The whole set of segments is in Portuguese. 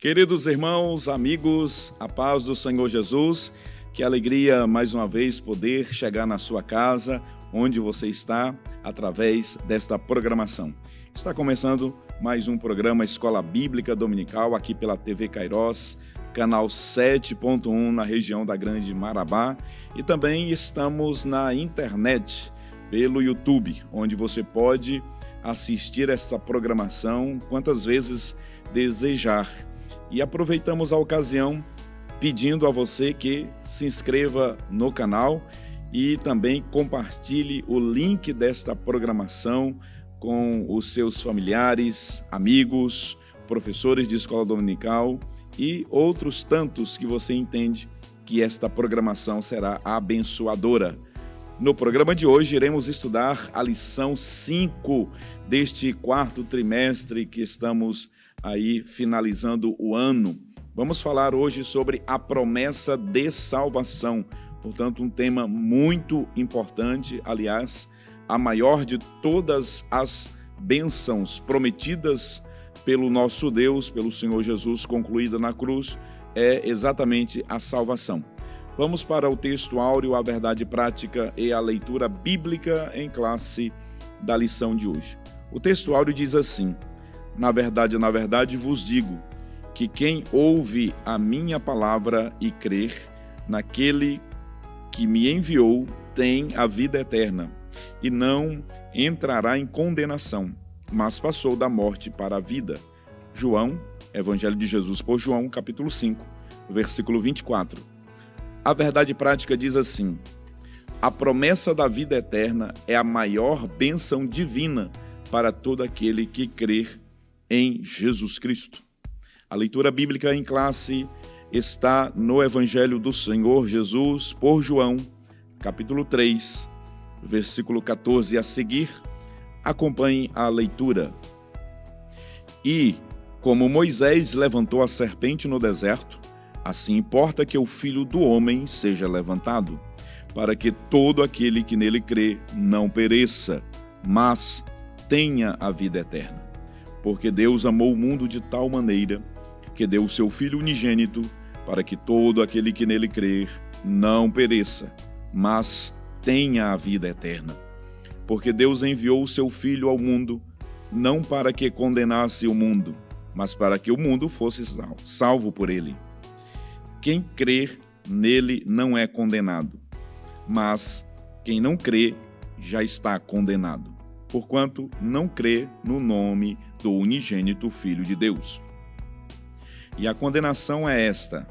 Queridos irmãos, amigos, a paz do Senhor Jesus, que alegria mais uma vez poder chegar na sua casa, onde você está, através desta programação. Está começando mais um programa Escola Bíblica Dominical, aqui pela TV Kairos, canal 7.1 na região da Grande Marabá, e também estamos na internet, pelo YouTube, onde você pode assistir essa programação quantas vezes desejar. E aproveitamos a ocasião pedindo a você que se inscreva no canal e também compartilhe o link desta programação com os seus familiares, amigos, professores de escola dominical e outros tantos que você entende que esta programação será abençoadora. No programa de hoje, iremos estudar a lição 5 deste quarto trimestre que estamos aí finalizando o ano. Vamos falar hoje sobre a promessa de salvação. Portanto, um tema muito importante, aliás, a maior de todas as bênçãos prometidas pelo nosso Deus, pelo Senhor Jesus, concluída na cruz, é exatamente a salvação. Vamos para o texto áureo, a verdade prática e a leitura bíblica em classe da lição de hoje. O texto áureo diz assim: na verdade vos digo, que quem ouve a minha palavra e crer naquele que me enviou tem a vida eterna, e não entrará em condenação, mas passou da morte para a vida. João, Evangelho de Jesus por João, capítulo 5, versículo 24. A verdade prática diz assim: a promessa da vida eterna é a maior bênção divina para todo aquele que crer em Jesus Cristo. A leitura bíblica em classe está no Evangelho do Senhor Jesus por João, capítulo 3, versículo 14 a seguir. Acompanhe a leitura. E, como Moisés levantou a serpente no deserto, assim importa que o Filho do Homem seja levantado, para que todo aquele que nele crê não pereça, mas tenha a vida eterna. Porque Deus amou o mundo de tal maneira que deu o seu Filho unigênito, para que todo aquele que nele crer não pereça, mas tenha a vida eterna. Porque Deus enviou o seu Filho ao mundo, não para que condenasse o mundo, mas para que o mundo fosse salvo por ele. Quem crer nele não é condenado, mas quem não crê já está condenado, porquanto não crê no nome do unigênito Filho de Deus. E a condenação é esta,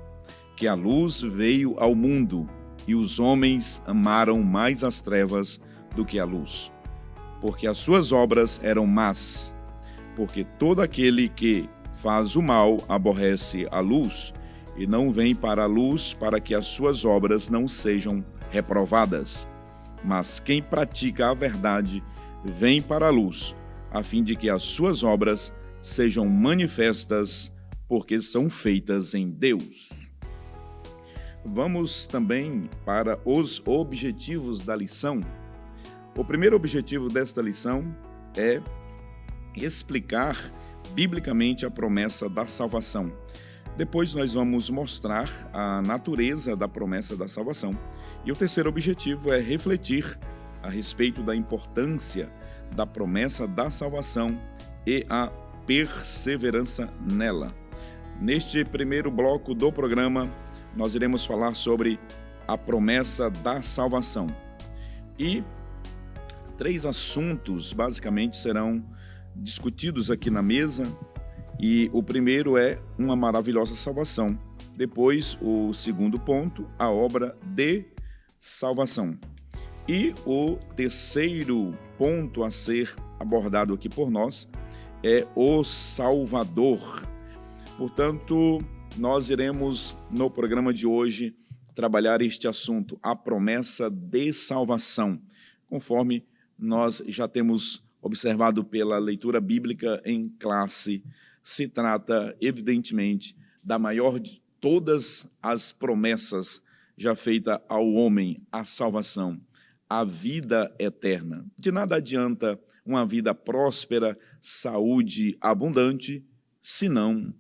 que a luz veio ao mundo, e os homens amaram mais as trevas do que a luz, porque as suas obras eram más. Porque todo aquele que faz o mal aborrece a luz, e não vem para a luz para que as suas obras não sejam reprovadas. Mas quem pratica a verdade vem para a luz, a fim de que as suas obras sejam manifestas, porque são feitas em Deus. Vamos também para os objetivos da lição. O primeiro objetivo desta lição é explicar biblicamente a promessa da salvação. Depois nós vamos mostrar a natureza da promessa da salvação. E o terceiro objetivo é refletir a respeito da importância da promessa da salvação e a perseverança nela. Neste primeiro bloco do programa, nós iremos falar sobre a promessa da salvação. E 3 assuntos basicamente serão discutidos aqui na mesa. E o primeiro é uma maravilhosa salvação. Depois, o segundo ponto, a obra de salvação. E o terceiro ponto a ser abordado aqui por nós é o Salvador. Portanto, nós iremos, no programa de hoje, trabalhar este assunto, a promessa de salvação, conforme nós já temos observado pela leitura bíblica em classe. Se trata, evidentemente, da maior de todas as promessas já feita ao homem, a salvação, a vida eterna. De nada adianta uma vida próspera, saúde abundante, se não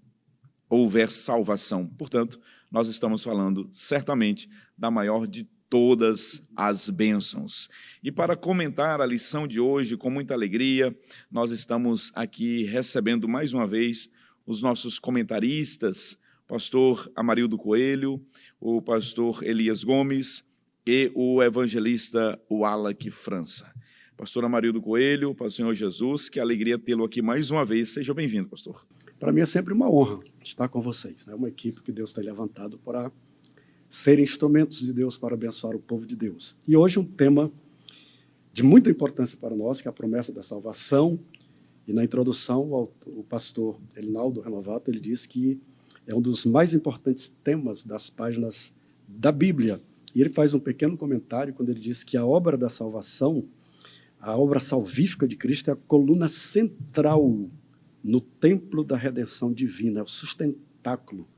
houver salvação. Portanto, nós estamos falando certamente da maior de todas as bênçãos. E para comentar a lição de hoje, com muita alegria, nós estamos aqui recebendo mais uma vez os nossos comentaristas, pastor Amarildo Coelho, o pastor Elias Gomes e o evangelista Wallace França. Pastor Amarildo Coelho, para o Senhor Jesus, que alegria tê-lo aqui mais uma vez. Seja bem-vindo, pastor. Para mim é sempre uma honra estar com vocês. É uma equipe que Deus tem levantado para ser instrumentos de Deus para abençoar o povo de Deus. E hoje um tema de muita importância para nós, que é a promessa da salvação. E na introdução, o pastor Elinaldo Renovato, ele diz que é um dos mais importantes temas das páginas da Bíblia. E ele faz um pequeno comentário quando ele diz que a obra da salvação, a obra salvífica de Cristo, é a coluna central no templo da redenção divina, é o sustentáculo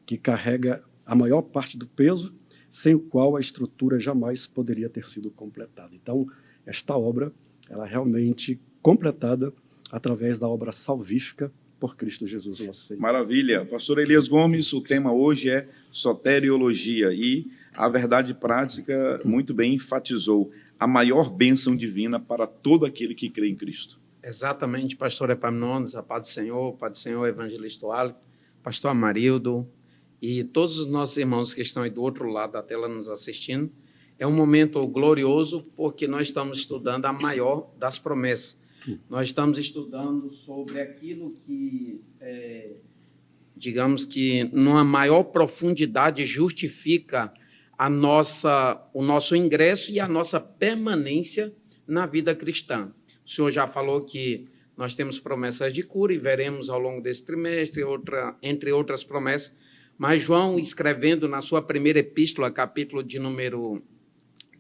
que carrega a maior parte do peso, sem o qual a estrutura jamais poderia ter sido completada. Então, esta obra, ela é realmente completada através da obra salvífica por Cristo Jesus, nosso Senhor. Maravilha. Pastor Elias Gomes, o tema hoje é soteriologia e a verdade prática muito bem enfatizou a maior bênção divina para todo aquele que crê em Cristo. Exatamente, pastor Epaminondas, a paz do Senhor, evangelista Wallace, pastor Amarildo e todos os nossos irmãos que estão aí do outro lado da tela nos assistindo. É um momento glorioso porque nós estamos estudando a maior das promessas. Nós estamos estudando sobre aquilo que, digamos que, numa maior profundidade, justifica o nosso ingresso e a nossa permanência na vida cristã. O senhor já falou que nós temos promessas de cura e veremos ao longo desse trimestre, entre outras promessas, mas João, escrevendo na sua primeira epístola, capítulo de número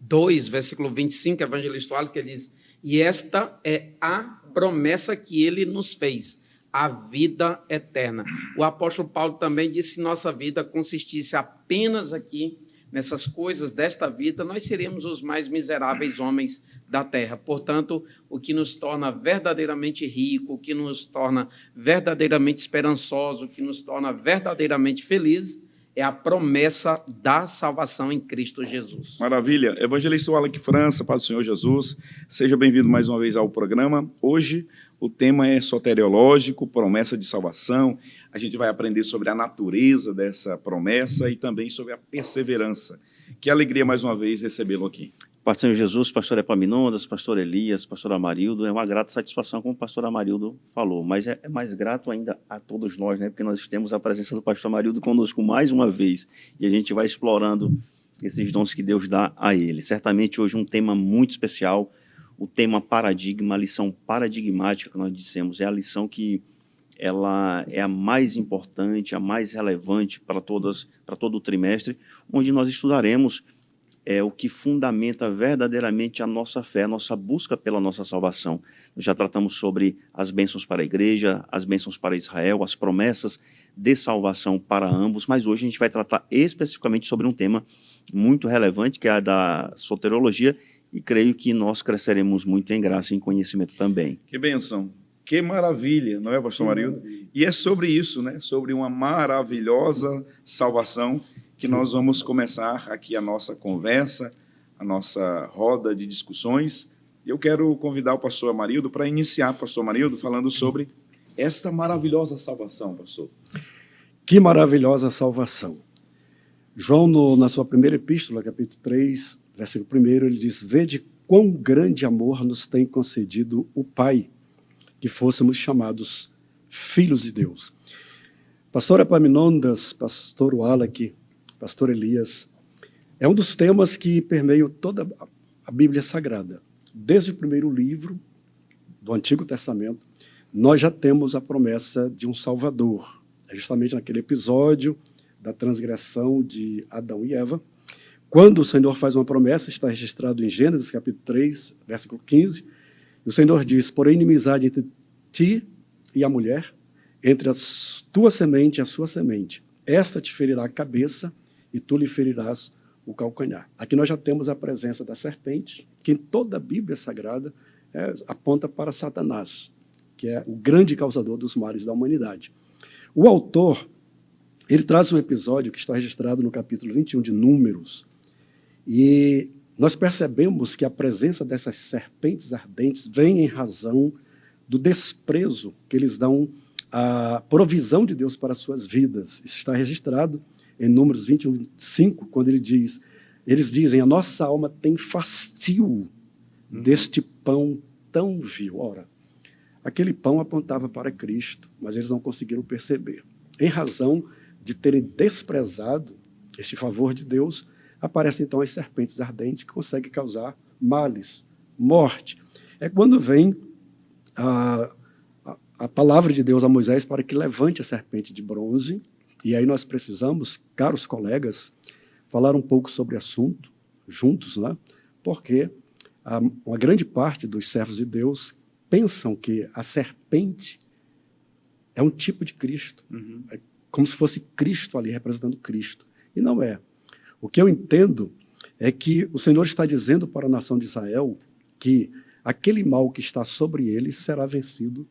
2, versículo 25, evangelista Wallace, que ele diz: e esta é a promessa que ele nos fez, a vida eterna. O apóstolo Paulo também disse: se nossa vida consistisse apenas aqui, nessas coisas desta vida, nós seríamos os mais miseráveis homens da terra. Portanto, o que nos torna verdadeiramente rico, o que nos torna verdadeiramente esperançoso, o que nos torna verdadeiramente felizes, é a promessa da salvação em Cristo Jesus. Maravilha. Evangelista Wallace França, Paz do Senhor Jesus, seja bem-vindo mais uma vez ao programa. Hoje o tema é soteriológico, promessa de salvação. A gente vai aprender sobre a natureza dessa promessa e também sobre a perseverança. Que alegria mais uma vez recebê-lo aqui. Paz do Senhor Jesus, pastor Epaminondas, pastor Elias, pastor Amarildo, é uma grata satisfação, como o pastor Amarildo falou, mas é mais grato ainda a todos nós, né? Porque nós temos a presença do pastor Amarildo conosco mais uma vez, e a gente vai explorando esses dons que Deus dá a ele. Certamente hoje um tema muito especial, o tema paradigma, a lição paradigmática que nós dissemos, é a lição que ela é a mais importante, a mais relevante para todo o trimestre, onde nós estudaremos o que fundamenta verdadeiramente a nossa fé, a nossa busca pela nossa salvação. Nós já tratamos sobre as bênçãos para a igreja, as bênçãos para Israel, as promessas de salvação para ambos, mas hoje a gente vai tratar especificamente sobre um tema muito relevante, que é a da soteriologia, e creio que nós cresceremos muito em graça e em conhecimento também. Que bênção, que maravilha, não é, pastor Amarildo? E é sobre isso, né? Sobre uma maravilhosa salvação que nós vamos começar aqui a nossa conversa, a nossa roda de discussões. Eu quero convidar o pastor Amarildo para iniciar, pastor Amarildo, falando sobre esta maravilhosa salvação, pastor. Que maravilhosa salvação. João, na sua primeira epístola, capítulo 3, versículo 1, ele diz: vede quão grande amor nos tem concedido o Pai, que fôssemos chamados filhos de Deus. Pastor Epaminondas, pastor Wallace, pastor Elias, é um dos temas que permeiam toda a Bíblia Sagrada. Desde o primeiro livro do Antigo Testamento, nós já temos a promessa de um Salvador. É justamente naquele episódio da transgressão de Adão e Eva, quando o Senhor faz uma promessa, está registrado em Gênesis capítulo 3, versículo 15, e o Senhor diz: porém, inimizade entre ti e a mulher, entre a tua semente e a sua semente. Esta te ferirá a cabeça e tu lhe ferirás o calcanhar. Aqui nós já temos a presença da serpente, que em toda a Bíblia Sagrada aponta para Satanás, que é o grande causador dos males da humanidade. O autor ele traz um episódio que está registrado no capítulo 21 de Números, e nós percebemos que a presença dessas serpentes ardentes vem em razão do desprezo que eles dão à provisão de Deus para as suas vidas. Isso está registrado em Números 21, 5, quando eles dizem: a nossa alma tem fastio deste pão tão vil. Ora, aquele pão apontava para Cristo, mas eles não conseguiram perceber. Em razão de terem desprezado este favor de Deus, aparecem então as serpentes ardentes que conseguem causar males, morte. É quando vem a palavra de Deus a Moisés para que levante a serpente de bronze, e aí nós precisamos, caros colegas, falar um pouco sobre o assunto, juntos, né? Porque uma grande parte dos servos de Deus pensam que a serpente é um tipo de Cristo, é como se fosse Cristo ali, representando Cristo, e não é. O que eu entendo é que o Senhor está dizendo para a nação de Israel que aquele mal que está sobre eles será vencido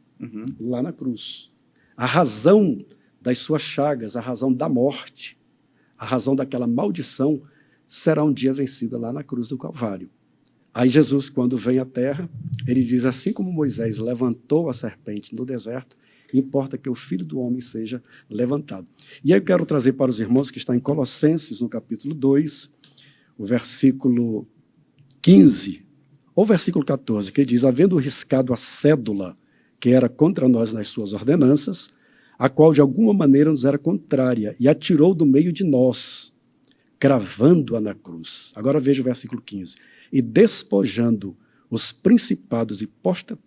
lá na cruz. A razão das suas chagas, a razão da morte, a razão daquela maldição será um dia vencida lá na cruz do Calvário. Aí Jesus, quando vem à terra, ele diz: assim como Moisés levantou a serpente no deserto, importa que o Filho do Homem seja levantado. E aí eu quero trazer para os irmãos que está em Colossenses, no capítulo 2, o versículo 15, ou versículo 14, que diz: havendo riscado a cédula que era contra nós nas suas ordenanças, a qual de alguma maneira nos era contrária, e atirou do meio de nós, cravando-a na cruz. Agora veja o versículo 15. E despojando os principados e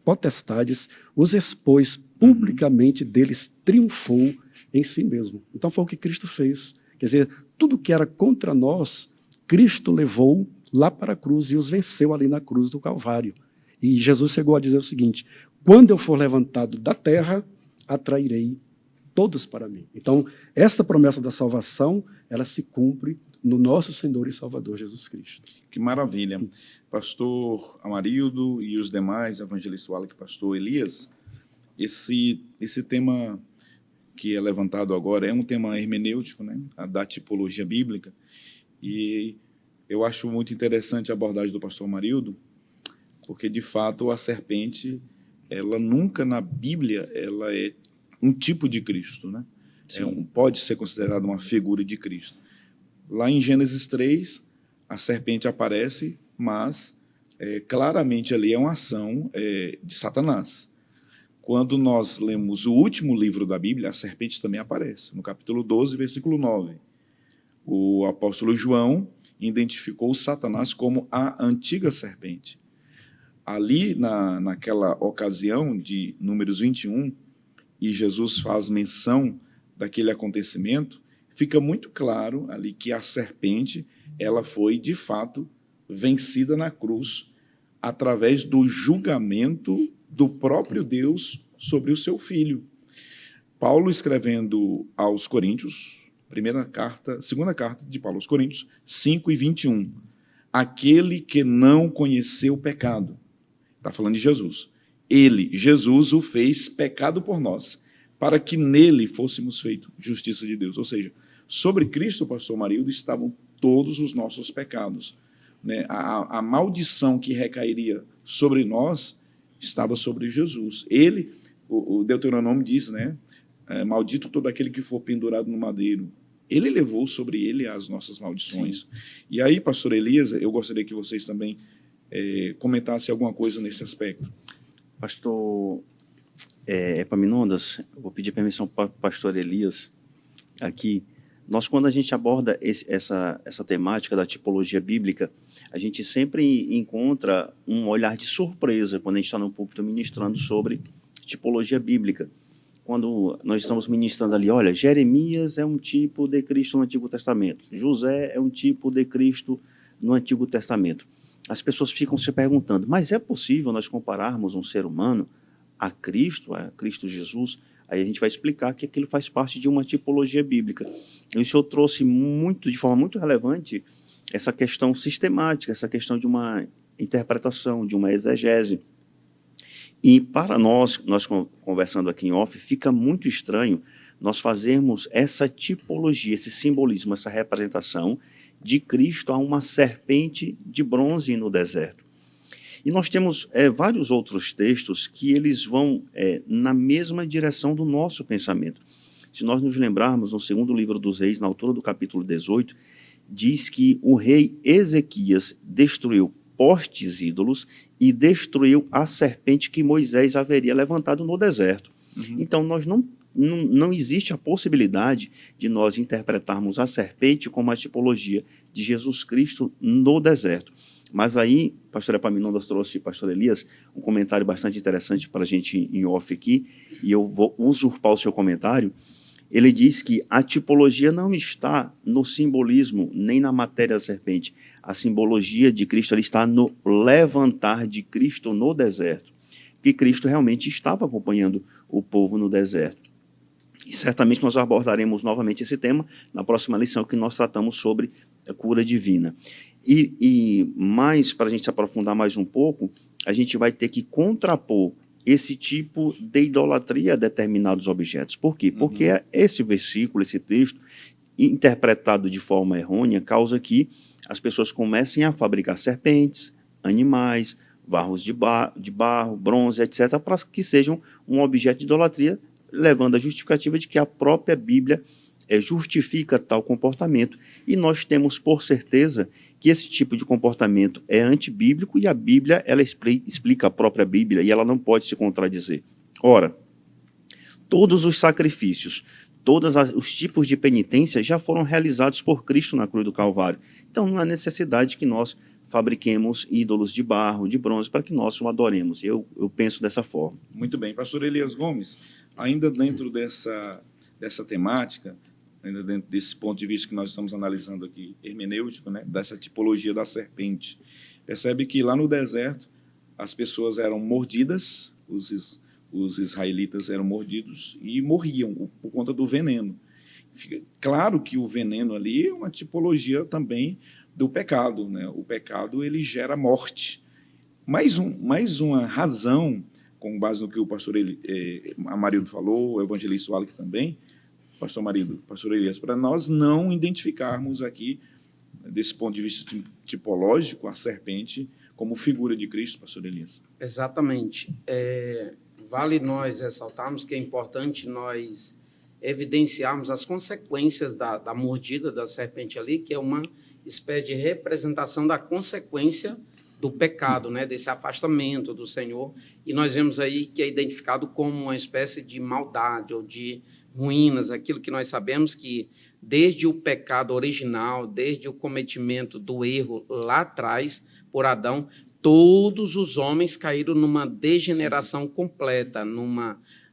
potestades, os expôs publicamente, deles triunfou em si mesmo. Então foi o que Cristo fez. Quer dizer, tudo que era contra nós, Cristo levou lá para a cruz e os venceu ali na cruz do Calvário. E Jesus chegou a dizer o seguinte: quando eu for levantado da terra, atrairei todos para mim. Então, essa promessa da salvação, ela se cumpre no nosso Senhor e Salvador Jesus Cristo. Que maravilha. Pastor Amarildo e os demais, evangelista Wallace, pastor Elias, esse tema que é levantado agora é um tema hermenêutico, né? Da tipologia bíblica, e eu acho muito interessante a abordagem do pastor Amarildo, porque, de fato, a serpente, ela nunca na Bíblia, ela é um tipo de Cristo, né? Pode ser considerada uma figura de Cristo. Lá em Gênesis 3, a serpente aparece, mas claramente ali é uma ação de Satanás. Quando nós lemos o último livro da Bíblia, a serpente também aparece, no capítulo 12, versículo 9. O apóstolo João identificou Satanás como a antiga serpente. Ali, naquela ocasião de Números 21, e Jesus faz menção daquele acontecimento, fica muito claro ali que a serpente, ela foi, de fato, vencida na cruz através do julgamento do próprio Deus sobre o seu Filho. Paulo, escrevendo aos Coríntios, segunda carta de Paulo aos Coríntios, 5:21, aquele que não conheceu o pecado, está falando de Jesus, Jesus, o fez pecado por nós, para que nele fôssemos feitos justiça de Deus. Ou seja, sobre Cristo, pastor Marildo, estavam todos os nossos pecados, né? A maldição que recairia sobre nós estava sobre Jesus. Ele, o Deuteronômio diz, né? Maldito todo aquele que for pendurado no madeiro. Ele levou sobre ele as nossas maldições. Sim. E aí, pastor Elias, eu gostaria que vocês também comentassem alguma coisa nesse aspecto. Pastor Epaminondas, vou pedir permissão para o pastor Elias aqui. Quando a gente aborda essa temática da tipologia bíblica, a gente sempre encontra um olhar de surpresa quando a gente está no púlpito ministrando sobre tipologia bíblica. Quando nós estamos ministrando ali, olha, Jeremias é um tipo de Cristo no Antigo Testamento, José é um tipo de Cristo no Antigo Testamento. As pessoas ficam se perguntando, mas é possível nós compararmos um ser humano a Cristo Jesus? Aí a gente vai explicar que aquilo faz parte de uma tipologia bíblica. E o senhor trouxe de forma muito relevante essa questão sistemática, essa questão de uma interpretação, de uma exegese. E para nós conversando aqui em off, fica muito estranho nós fazemos essa tipologia, esse simbolismo, essa representação de Cristo a uma serpente de bronze no deserto. E nós temos vários outros textos que eles vão na mesma direção do nosso pensamento. Se nós nos lembrarmos, no segundo livro dos Reis, na altura do capítulo 18, diz que o rei Ezequias destruiu postes ídolos e destruiu a serpente que Moisés haveria levantado no deserto. Então, nós não existe a possibilidade de nós interpretarmos a serpente como a tipologia de Jesus Cristo no deserto. Mas aí, pastor Epaminondas trouxe, pastor Elias, um comentário bastante interessante para a gente em off aqui, e eu vou usurpar o seu comentário. Ele diz que a tipologia não está no simbolismo, nem na matéria da serpente. A simbologia de Cristo ali está no levantar de Cristo no deserto. Que Cristo realmente estava acompanhando o povo no deserto. E certamente nós abordaremos novamente esse tema na próxima lição que nós tratamos sobre a cura divina. E mais, para a gente se aprofundar mais um pouco, a gente vai ter que contrapor esse tipo de idolatria a determinados objetos. Por quê? Porque esse versículo, esse texto, interpretado de forma errônea, causa que as pessoas comecem a fabricar serpentes, animais, vasos de barro, bronze, etc., para que sejam um objeto de idolatria, levando a justificativa de que a própria Bíblia justifica tal comportamento. E nós temos por certeza que esse tipo de comportamento é antibíblico e a Bíblia ela explica a própria Bíblia e ela não pode se contradizer. Ora, todos os sacrifícios, todos os tipos de penitência já foram realizados por Cristo na cruz do Calvário. Então não há necessidade que nós fabriquemos ídolos de barro, de bronze, para que nós o adoremos. Eu penso dessa forma. Muito bem. Pastor Elias Gomes, ainda dentro dessa temática, ainda dentro desse ponto de vista que nós estamos analisando aqui, hermenêutico, né, dessa tipologia da serpente, percebe que lá no deserto as pessoas eram mordidas, os israelitas eram mordidos e morriam por conta do veneno. Claro que o veneno ali é uma tipologia também do pecado, né? O pecado ele gera morte. Mais uma razão, com base no que o pastor Amarildo falou, o evangelista Wallach também, pastor Amarildo, pastor Elias, para nós não identificarmos aqui, desse ponto de vista tipológico, a serpente como figura de Cristo, pastor Elias. Exatamente. Vale nós ressaltarmos que é importante nós evidenciarmos as consequências da mordida da serpente ali, que é uma espécie de representação da consequência do pecado, né, desse afastamento do Senhor, e nós vemos aí que é identificado como uma espécie de maldade ou de ruínas, aquilo que nós sabemos que desde o pecado original, desde o cometimento do erro lá atrás, por Adão, todos os homens caíram numa degeneração completa,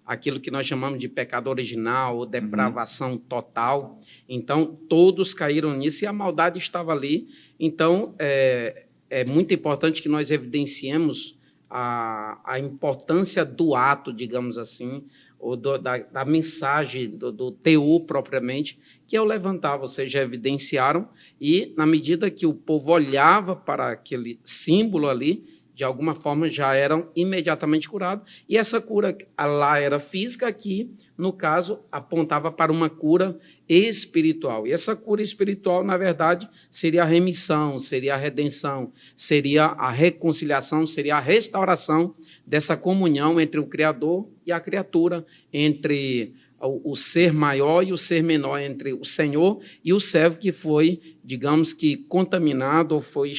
aquilo que nós chamamos de pecado original ou depravação total. Então, todos caíram nisso e a maldade estava ali. Então, é muito importante que nós evidenciemos a importância do ato, digamos assim, ou da mensagem, do teor propriamente, que é o levantar. Vocês já evidenciaram, e na medida que o povo olhava para aquele símbolo ali, de alguma forma já eram imediatamente curados, e essa cura lá era física, aqui, no caso, apontava para uma cura espiritual. E essa cura espiritual, na verdade, seria a remissão, seria a redenção, seria a reconciliação, seria a restauração dessa comunhão entre o Criador e a criatura, entre o ser maior e o ser menor, entre o Senhor e o servo que foi, digamos que, contaminado ou foi,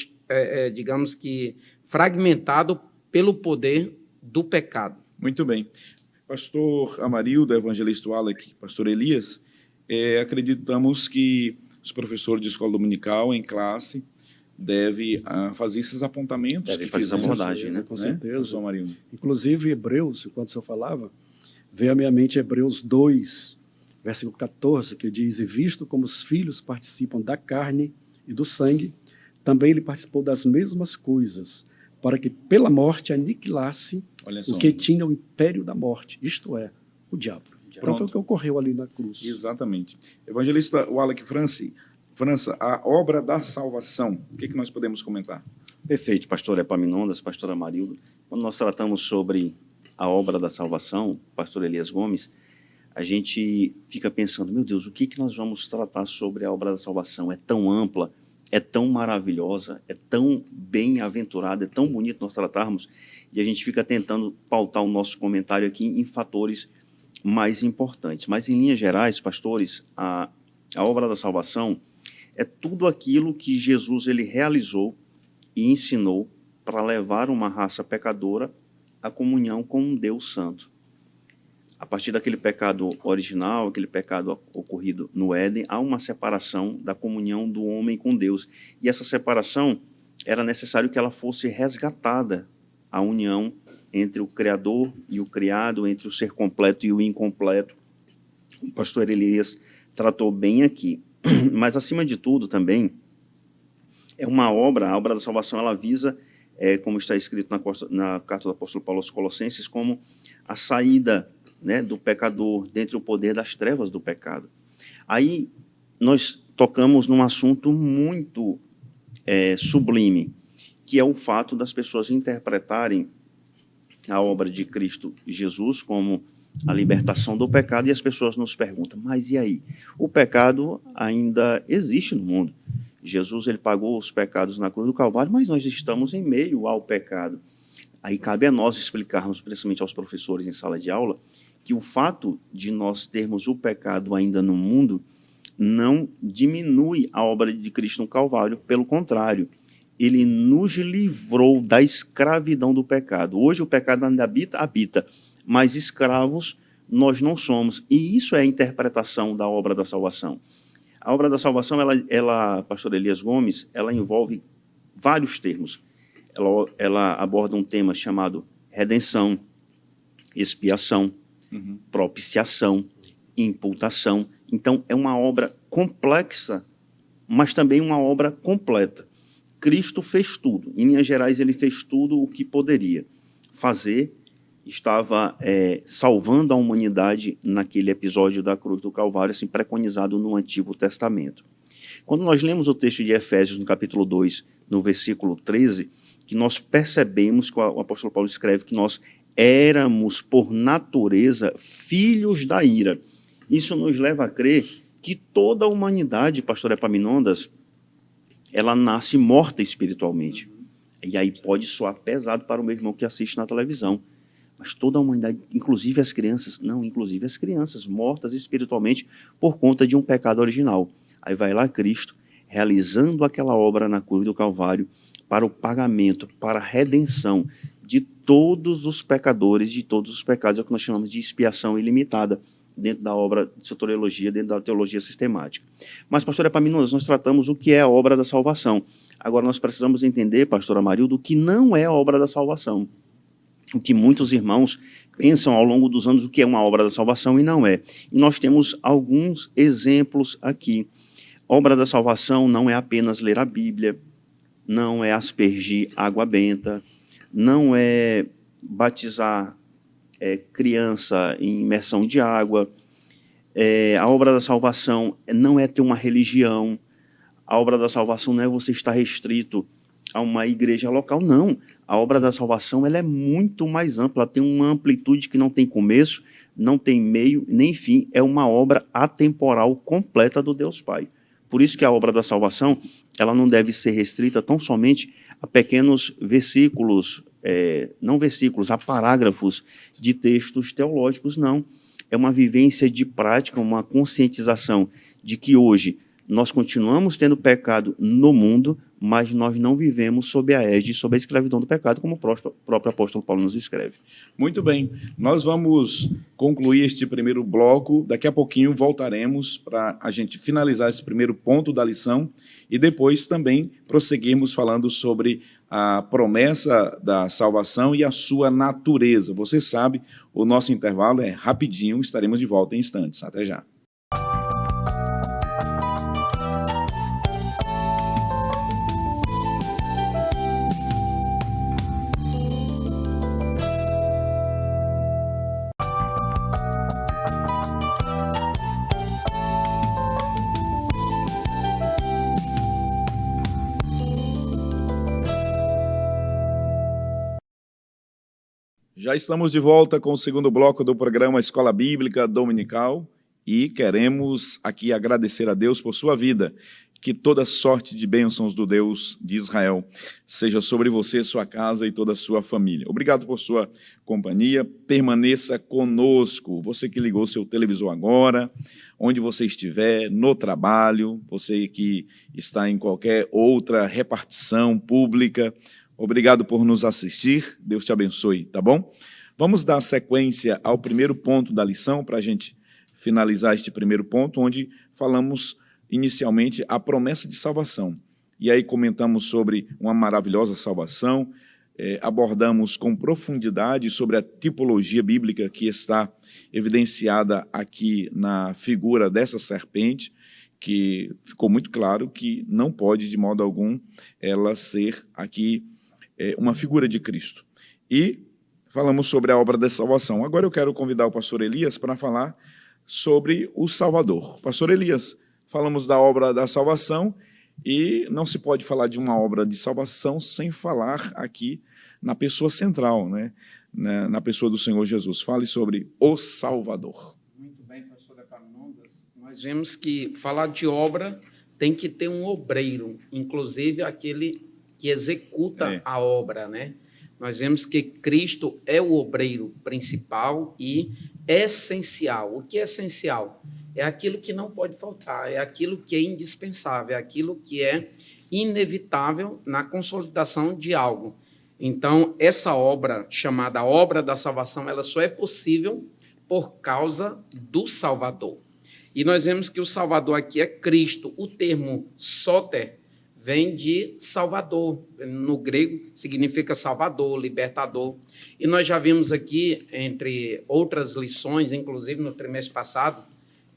digamos que, fragmentado pelo poder do pecado. Muito bem. Pastor Amarildo, evangelista Wallach, pastor Elias, acreditamos que os professores de escola dominical em classe devem fazer esses apontamentos. Devem fazer essa abordagem, né? Com certeza. Pastor Amarildo. Inclusive, Hebreus, enquanto o senhor falava, veio à minha mente Hebreus 2, versículo 14, que diz: "E visto como os filhos participam da carne e do sangue, também ele participou das mesmas coisas, para que pela morte aniquilasse o que tinha o império da morte, isto é, o diabo." Então foi o que ocorreu ali na cruz. Exatamente. Evangelista Wallach França, a obra da salvação, o que nós podemos comentar? Perfeito, pastor Epaminondas, pastor Amarildo. Quando nós tratamos sobre a obra da salvação, pastor Elias Gomes, a gente fica pensando, meu Deus, o que nós vamos tratar sobre a obra da salvação? É tão ampla, é tão maravilhosa, é tão bem-aventurada, é tão bonito nós tratarmos, e a gente fica tentando pautar o nosso comentário aqui em fatores mais importantes. Mas, em linhas gerais, pastores, a obra da salvação é tudo aquilo que Jesus ele realizou e ensinou para levar uma raça pecadora à comunhão com um Deus santo. A partir daquele pecado original, aquele pecado ocorrido no Éden, há uma separação da comunhão do homem com Deus. E essa separação, era necessário que ela fosse resgatada, a união entre o Criador e o criado, entre o ser completo e o incompleto. O pastor Elias tratou bem aqui. Mas, acima de tudo, também, é uma obra, a obra da salvação, ela visa, como está escrito na carta do apóstolo Paulo aos Colossenses, como a saída, né, do pecador dentre o poder das trevas do pecado. Aí nós tocamos num assunto muito sublime, que é o fato das pessoas interpretarem a obra de Cristo Jesus como a libertação do pecado, e as pessoas nos perguntam, mas e aí? O pecado ainda existe no mundo. Jesus ele pagou os pecados na cruz do Calvário, mas nós estamos em meio ao pecado. Aí cabe a nós explicarmos, principalmente aos professores em sala de aula, que o fato de nós termos o pecado ainda no mundo não diminui a obra de Cristo no Calvário, pelo contrário, ele nos livrou da escravidão do pecado. Hoje o pecado ainda habita, mas escravos nós não somos. E isso é a interpretação da obra da salvação. A obra da salvação, ela pastor Elias Gomes, ela envolve vários termos. Ela aborda um tema chamado redenção, expiação, propiciação, imputação. Então, é uma obra complexa, mas também uma obra completa. Cristo fez tudo. Em linhas gerais, ele fez tudo o que poderia fazer. Estava salvando a humanidade naquele episódio da cruz do Calvário, assim, preconizado no Antigo Testamento. Quando nós lemos o texto de Efésios, no capítulo 2, no versículo 13, que nós percebemos que o apóstolo Paulo escreve que nós éramos, por natureza, filhos da ira. Isso nos leva a crer que toda a humanidade, pastor Epaminondas, ela nasce morta espiritualmente. E aí pode soar pesado para o meu irmão que assiste na televisão. Mas toda a humanidade, inclusive as crianças, inclusive as crianças mortas espiritualmente por conta de um pecado original. Aí vai lá Cristo, realizando aquela obra na cruz do Calvário para o pagamento, para a redenção de todos os pecadores, de todos os pecados, é o que nós chamamos de expiação ilimitada, dentro da obra de soteriologia, dentro da teologia sistemática. Mas, pastor Epaminondas, nós tratamos o que é a obra da salvação. Agora nós precisamos entender, pastor Amarildo, o que não é a obra da salvação. O que muitos irmãos pensam ao longo dos anos o que é uma obra da salvação e não é. E nós temos alguns exemplos aqui. Obra da salvação não é apenas ler a Bíblia, não é aspergir água benta, não é batizar criança em imersão de água. A obra da salvação não é ter uma religião. A obra da salvação não é você estar restrito a uma igreja local, não. A obra da salvação ela é muito mais ampla, ela tem uma amplitude que não tem começo, não tem meio, nem fim. É uma obra atemporal completa do Deus Pai. Por isso que a obra da salvação ela não deve ser restrita tão somente a pequenos versículos, não versículos, a parágrafos de textos teológicos, não. É uma vivência de prática, uma conscientização de que hoje nós continuamos tendo pecado no mundo, mas nós não vivemos sob a égide, sob a escravidão do pecado, como o próprio apóstolo Paulo nos escreve. Muito bem. Nós vamos concluir este primeiro bloco. Daqui a pouquinho voltaremos para a gente finalizar esse primeiro ponto da lição e depois também prosseguirmos falando sobre a promessa da salvação e a sua natureza. Você sabe, o nosso intervalo é rapidinho, estaremos de volta em instantes. Até já. Já estamos de volta com o segundo bloco do programa Escola Bíblica Dominical e queremos aqui agradecer a Deus por sua vida. Que toda sorte de bênçãos do Deus de Israel seja sobre você, sua casa e toda a sua família. Obrigado por sua companhia. Permaneça conosco. Você que ligou seu televisor agora, onde você estiver, no trabalho, você que está em qualquer outra repartição pública, obrigado por nos assistir. Deus te abençoe, tá bom? Vamos dar sequência ao primeiro ponto da lição para a gente finalizar este primeiro ponto, onde falamos inicialmente a promessa de salvação. E aí comentamos sobre uma maravilhosa salvação, abordamos com profundidade sobre a tipologia bíblica que está evidenciada aqui na figura dessa serpente, que ficou muito claro que não pode, de modo algum, ela ser aqui uma figura de Cristo. E falamos sobre a obra da salvação. Agora eu quero convidar o pastor Elias para falar sobre o Salvador. Pastor Elias, falamos da obra da salvação e não se pode falar de uma obra de salvação sem falar aqui na pessoa central, né? Na pessoa do Senhor Jesus. Fale sobre o Salvador. Muito bem, pastor Epaminondas. Nós vemos que falar de obra tem que ter um obreiro, inclusive aquele que executa a obra, né? Nós vemos que Cristo é o obreiro principal e essencial. O que é essencial? É aquilo que não pode faltar, é aquilo que é indispensável, é aquilo que é inevitável na consolidação de algo. Então, essa obra, chamada obra da salvação, ela só é possível por causa do Salvador. E nós vemos que o Salvador aqui é Cristo. O termo soter vem de Salvador. No grego, significa Salvador, libertador. E nós já vimos aqui, entre outras lições, inclusive no trimestre passado,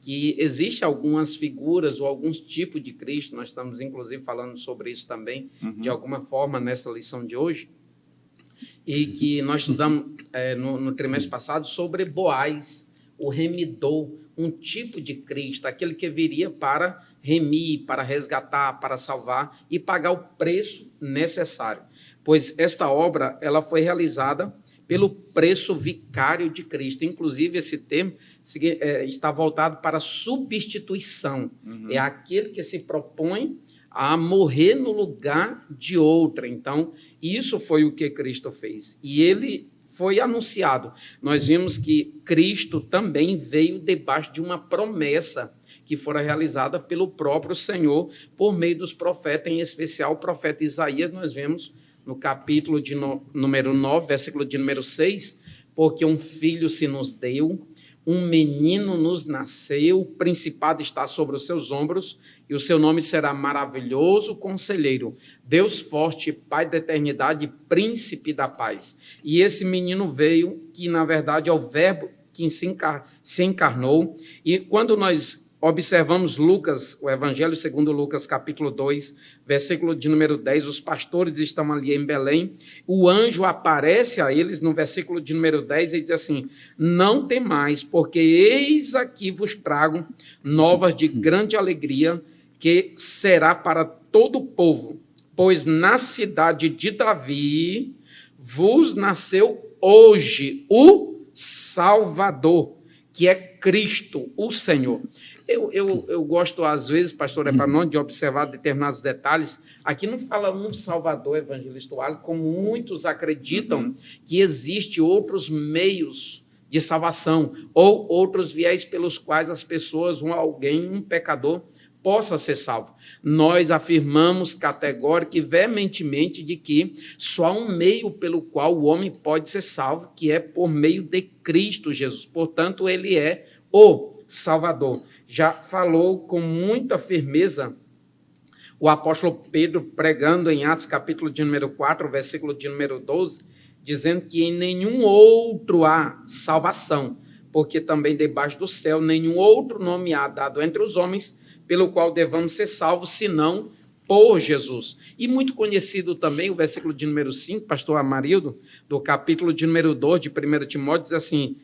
que existem algumas figuras ou alguns tipos de Cristo. Nós estamos, inclusive, falando sobre isso também, de alguma forma, nessa lição de hoje. E que nós estudamos no trimestre passado sobre Boaz, o remidor, um tipo de Cristo, aquele que viria para remir, para resgatar, para salvar e pagar o preço necessário. Pois esta obra ela foi realizada pelo preço vicário de Cristo. Inclusive, esse termo está voltado para substituição. É aquele que se propõe a morrer no lugar de outra. Então, isso foi o que Cristo fez. E ele foi anunciado. Nós vimos que Cristo também veio debaixo de uma promessa que fora realizada pelo próprio Senhor por meio dos profetas, em especial o profeta Isaías. Nós vemos no capítulo de número 9, versículo de número 6, porque um filho se nos deu, um menino nos nasceu, o principado está sobre os seus ombros, e o seu nome será maravilhoso conselheiro, Deus forte, Pai da eternidade, príncipe da paz. E esse menino veio, que na verdade é o verbo que se encarnou, e quando nós observamos Lucas, o Evangelho segundo Lucas, capítulo 2, versículo de número 10, os pastores estão ali em Belém, o anjo aparece a eles no versículo de número 10 e diz assim: não temais, porque eis aqui vos trago novas de grande alegria, que será para todo o povo, pois na cidade de Davi vos nasceu hoje o Salvador, que é Cristo, o Senhor. Eu gosto, às vezes, pastor Epaminondas, de observar determinados detalhes. Aqui não fala um Salvador, evangelista Wally, como muitos acreditam que existem outros meios de salvação ou outros viés pelos quais as pessoas, um pecador, possa ser salvo. Nós afirmamos categórica e veementemente de que só há um meio pelo qual o homem pode ser salvo, que é por meio de Cristo Jesus. Portanto, ele é o Salvador. Já falou com muita firmeza o apóstolo Pedro, pregando em Atos, capítulo de número 4, versículo de número 12, dizendo que em nenhum outro há salvação, porque também debaixo do céu nenhum outro nome há dado entre os homens, pelo qual devamos ser salvos, senão por Jesus. E muito conhecido também o versículo de número 5, pastor Amarildo, do capítulo de número 2 de 1 Timóteo, diz assim,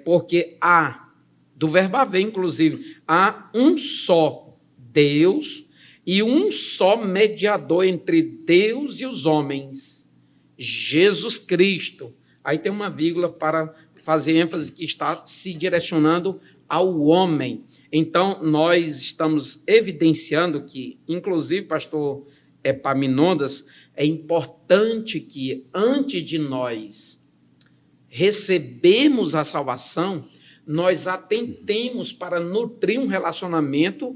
porque há, do verbo haver, inclusive, há um só Deus e um só mediador entre Deus e os homens, Jesus Cristo, Aí tem uma vírgula para fazer ênfase que está se direcionando ao homem. Então, nós estamos evidenciando que, inclusive, pastor Epaminondas, é importante que, antes de nós recebermos a salvação, nós atentemos para nutrir um relacionamento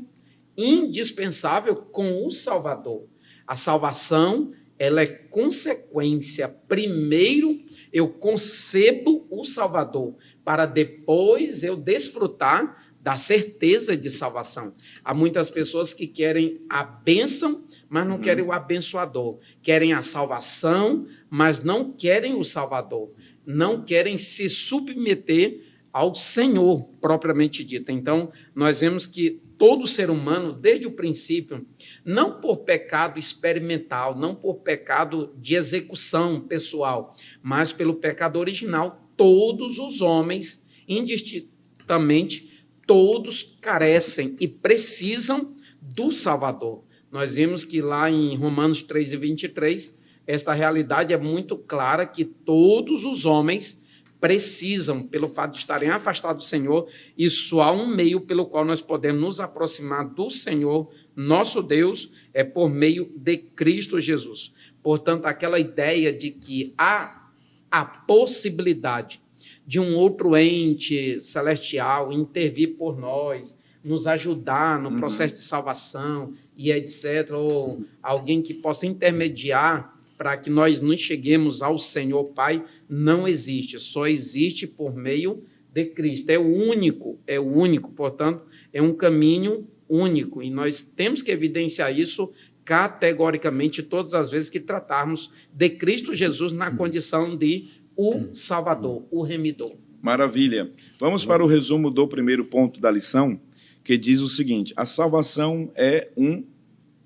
indispensável com o Salvador. A salvação, ela é consequência. Primeiro, eu concebo o Salvador, para depois eu desfrutar da certeza de salvação. Há muitas pessoas que querem a bênção, mas não querem o abençoador. Querem a salvação, mas não querem o Salvador. Não querem se submeter ao Senhor, propriamente dito. Então, nós vemos que todo ser humano, desde o princípio, não por pecado experimental, não por pecado de execução pessoal, mas pelo pecado original, todos os homens, indistintamente, todos carecem e precisam do Salvador. Nós vimos que lá em Romanos 3:23, esta realidade é muito clara, que todos os homens precisam, pelo fato de estarem afastados do Senhor, e só há um meio pelo qual nós podemos nos aproximar do Senhor, nosso Deus, é por meio de Cristo Jesus. Portanto, aquela ideia de que há a possibilidade de um outro ente celestial intervir por nós, nos ajudar no processo de salvação e etc., ou alguém que possa intermediar para que nós nos cheguemos ao Senhor Pai, não existe. Só existe por meio de Cristo. É o único, portanto, é um caminho único. E nós temos que evidenciar isso categoricamente todas as vezes que tratarmos de Cristo Jesus na condição de o Salvador, o Remidor. Maravilha. Vamos para o resumo do primeiro ponto da lição, que diz o seguinte: a salvação é um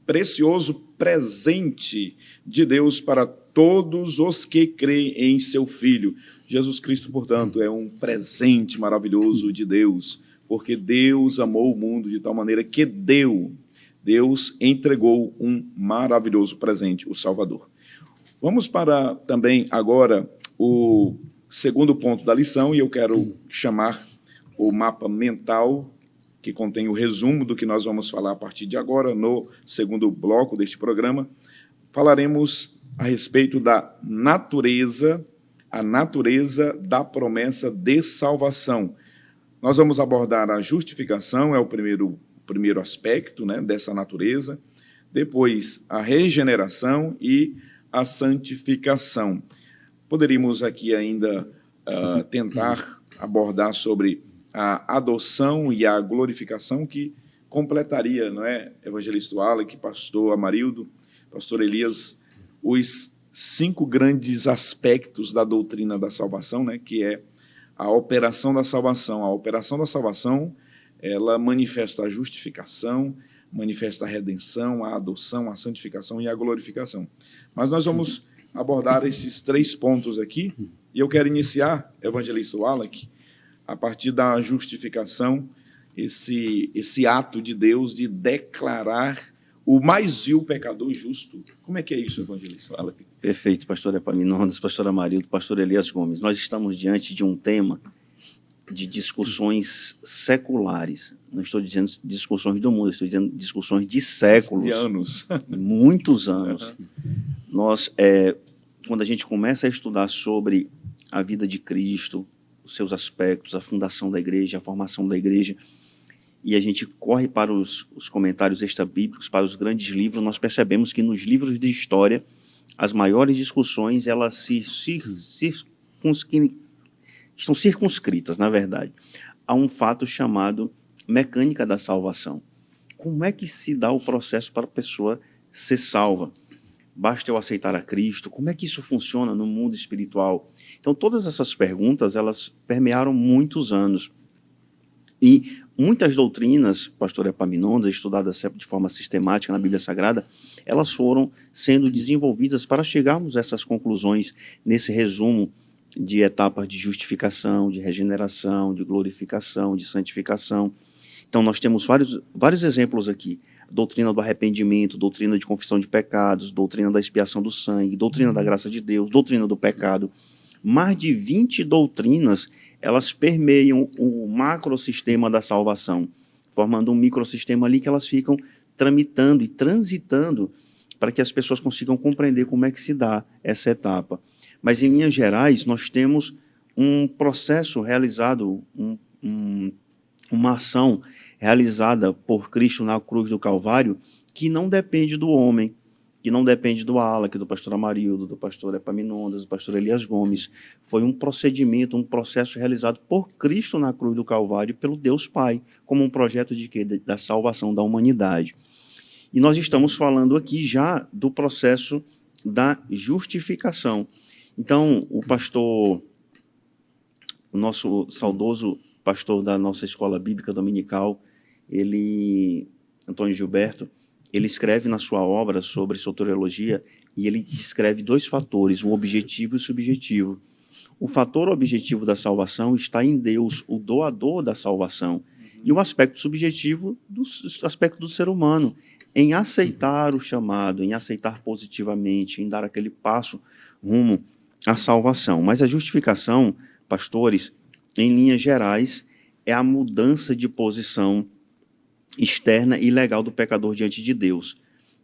precioso presente de Deus para todos os que creem em seu Filho. Jesus Cristo, portanto, é um presente maravilhoso de Deus, porque Deus amou o mundo de tal maneira que Deus entregou um maravilhoso presente, o Salvador. Vamos para também agora o segundo ponto da lição, e eu quero chamar o mapa mental, que contém o resumo do que nós vamos falar a partir de agora, no segundo bloco deste programa. Falaremos a respeito da natureza, a natureza da promessa de salvação. Nós vamos abordar a justificação, é o primeiro aspecto, né, dessa natureza, depois a regeneração e a santificação. Poderíamos aqui ainda tentar abordar sobre a adoção e a glorificação, que completaria, não é, evangelista Wallace, pastor Amarildo, pastor Elias, os 5 grandes aspectos da doutrina da salvação, né, que é a operação da salvação. A operação da salvação, ela manifesta a justificação, manifesta a redenção, a adoção, a santificação e a glorificação. Mas nós vamos abordar esses 3 pontos aqui, e eu quero iniciar, evangelista Wallace, a partir da justificação, esse ato de Deus de declarar o mais vil pecador justo. Como é que é isso, evangelista? Perfeito, pastor Epaminondas, pastor Amarildo, pastor Elias Gomes. Nós estamos diante de um tema de discussões seculares. Não estou dizendo discussões do mundo, estou dizendo discussões de séculos. De anos. Muitos anos. Nós, quando a gente começa a estudar sobre a vida de Cristo, os seus aspectos, a fundação da igreja, a formação da igreja, e a gente corre para os comentários extrabíblicos, para os grandes livros, nós percebemos que nos livros de história, as maiores discussões, elas estão circunscritas, na verdade, a um fato chamado mecânica da salvação. Como é que se dá o processo para a pessoa ser salva? Basta eu aceitar a Cristo? Como é que isso funciona no mundo espiritual? Então, todas essas perguntas, elas permearam muitos anos. E muitas doutrinas, pastor Epaminondas, estudadas de forma sistemática na Bíblia Sagrada, elas foram sendo desenvolvidas para chegarmos a essas conclusões nesse resumo de etapas de justificação, de regeneração, de glorificação, de santificação. Então, nós temos vários exemplos aqui. Doutrina do arrependimento, doutrina de confissão de pecados, doutrina da expiação do sangue, doutrina da graça de Deus, doutrina do pecado. mais de 20 doutrinas, elas permeiam o macrosistema da salvação, formando um microsistema ali que elas ficam tramitando e transitando para que as pessoas consigam compreender como é que se dá essa etapa. Mas, em linhas gerais, nós temos um processo realizado, uma ação realizada por Cristo na cruz do Calvário, que não depende do homem, que não depende do Alec, do pastor Amarildo, do pastor Epaminondas, do pastor Elias Gomes. Foi um procedimento, um processo realizado por Cristo na cruz do Calvário, pelo Deus Pai, como um projeto de quê? Da salvação da humanidade. E nós estamos falando aqui já do processo da justificação. Então, o nosso saudoso pastor da nossa escola bíblica dominical, Antônio Gilberto, ele escreve na sua obra sobre soteriologia e ele descreve 2 fatores, o objetivo e o subjetivo. O fator objetivo da salvação está em Deus, o doador da salvação, e o aspecto subjetivo, o aspecto do ser humano, em aceitar o chamado, em aceitar positivamente, em dar aquele passo rumo à salvação. Mas a justificação, pastores, em linhas gerais, é a mudança de posição externa e legal do pecador diante de Deus,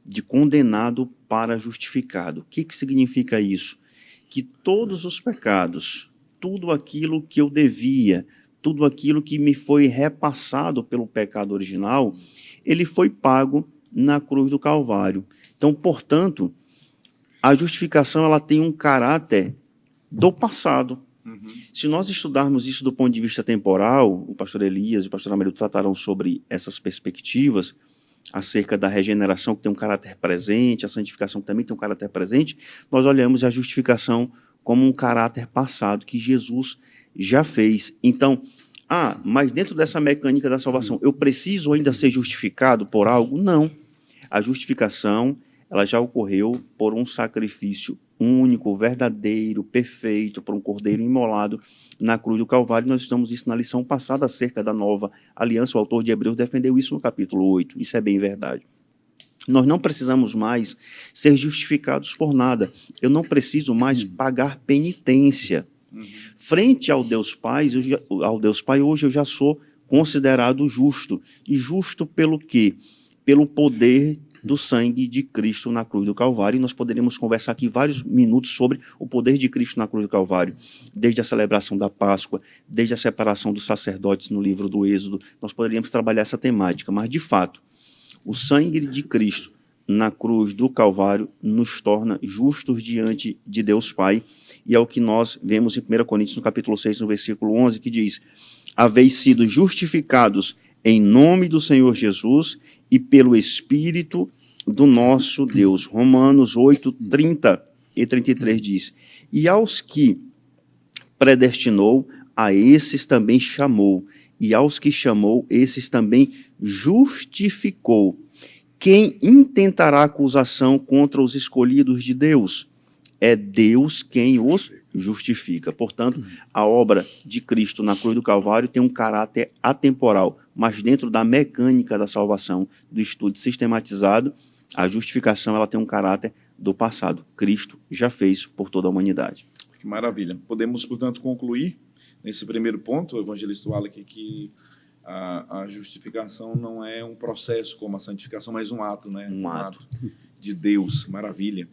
de condenado para justificado. O que significa isso? Que todos os pecados, tudo aquilo que eu devia, tudo aquilo que me foi repassado pelo pecado original, ele foi pago na cruz do Calvário. Então, portanto, a justificação ela tem um caráter do passado. Se nós estudarmos isso do ponto de vista temporal, o pastor Elias e o pastor Amarildo trataram sobre essas perspectivas acerca da regeneração que tem um caráter presente, a santificação que também tem um caráter presente, nós olhamos a justificação como um caráter passado que Jesus já fez. Então, mas dentro dessa mecânica da salvação, eu preciso ainda ser justificado por algo? Não. A justificação ela já ocorreu por um sacrifício único, verdadeiro, perfeito, por um cordeiro imolado na cruz do Calvário. Nós estamos isso na lição passada acerca da nova aliança. O autor de Hebreus defendeu isso no capítulo 8. Isso é bem verdade. Nós não precisamos mais ser justificados por nada. Eu não preciso mais pagar penitência. Frente ao Deus Pai, hoje eu já sou considerado justo. E justo pelo quê? Pelo poder do sangue de Cristo na cruz do Calvário. E nós poderíamos conversar aqui vários minutos sobre o poder de Cristo na cruz do Calvário, desde a celebração da Páscoa, desde a separação dos sacerdotes no livro do Êxodo. Nós poderíamos trabalhar essa temática, mas de fato, o sangue de Cristo na cruz do Calvário nos torna justos diante de Deus Pai, e é o que nós vemos em 1 Coríntios, no capítulo 6, no versículo 11, que diz: haveis sido justificados em nome do Senhor Jesus e pelo Espírito do nosso Deus. Romanos 8, 30 e 33 diz: e aos que predestinou, a esses também chamou, e aos que chamou, esses também justificou. Quem intentará acusação contra os escolhidos de Deus? É Deus quem os justifica. Portanto, a obra de Cristo na cruz do Calvário tem um caráter atemporal, mas dentro da mecânica da salvação, do estudo sistematizado, a justificação ela tem um caráter do passado. Cristo já fez por toda a humanidade. Que maravilha. Podemos, portanto, concluir nesse primeiro ponto, o evangelista Wallace, que a justificação não é um processo como a santificação, mas um ato, né? Um ato de Deus. Maravilha.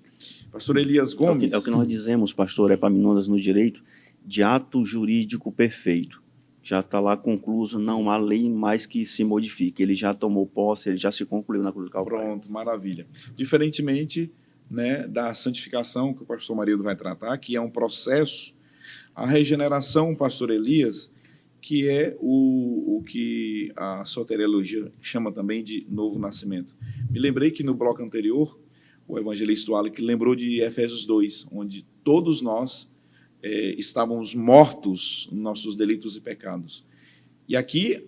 Pastor Elias Gomes. É o que nós dizemos, pastor Epaminondas, no direito, de ato jurídico perfeito. Já está lá concluso, não há lei mais que se modifique. Ele já tomou posse, ele já se concluiu na cruz do Calvário. Pronto, maravilha. Diferentemente, né, da santificação que o pastor Marildo vai tratar, que é um processo, a regeneração, pastor Elias, que é o que a soteriologia chama também de novo nascimento. Me lembrei que no bloco anterior, o evangelista Wallace lembrou de Efésios 2, onde todos nós estávamos mortos nos nossos delitos e pecados. E aqui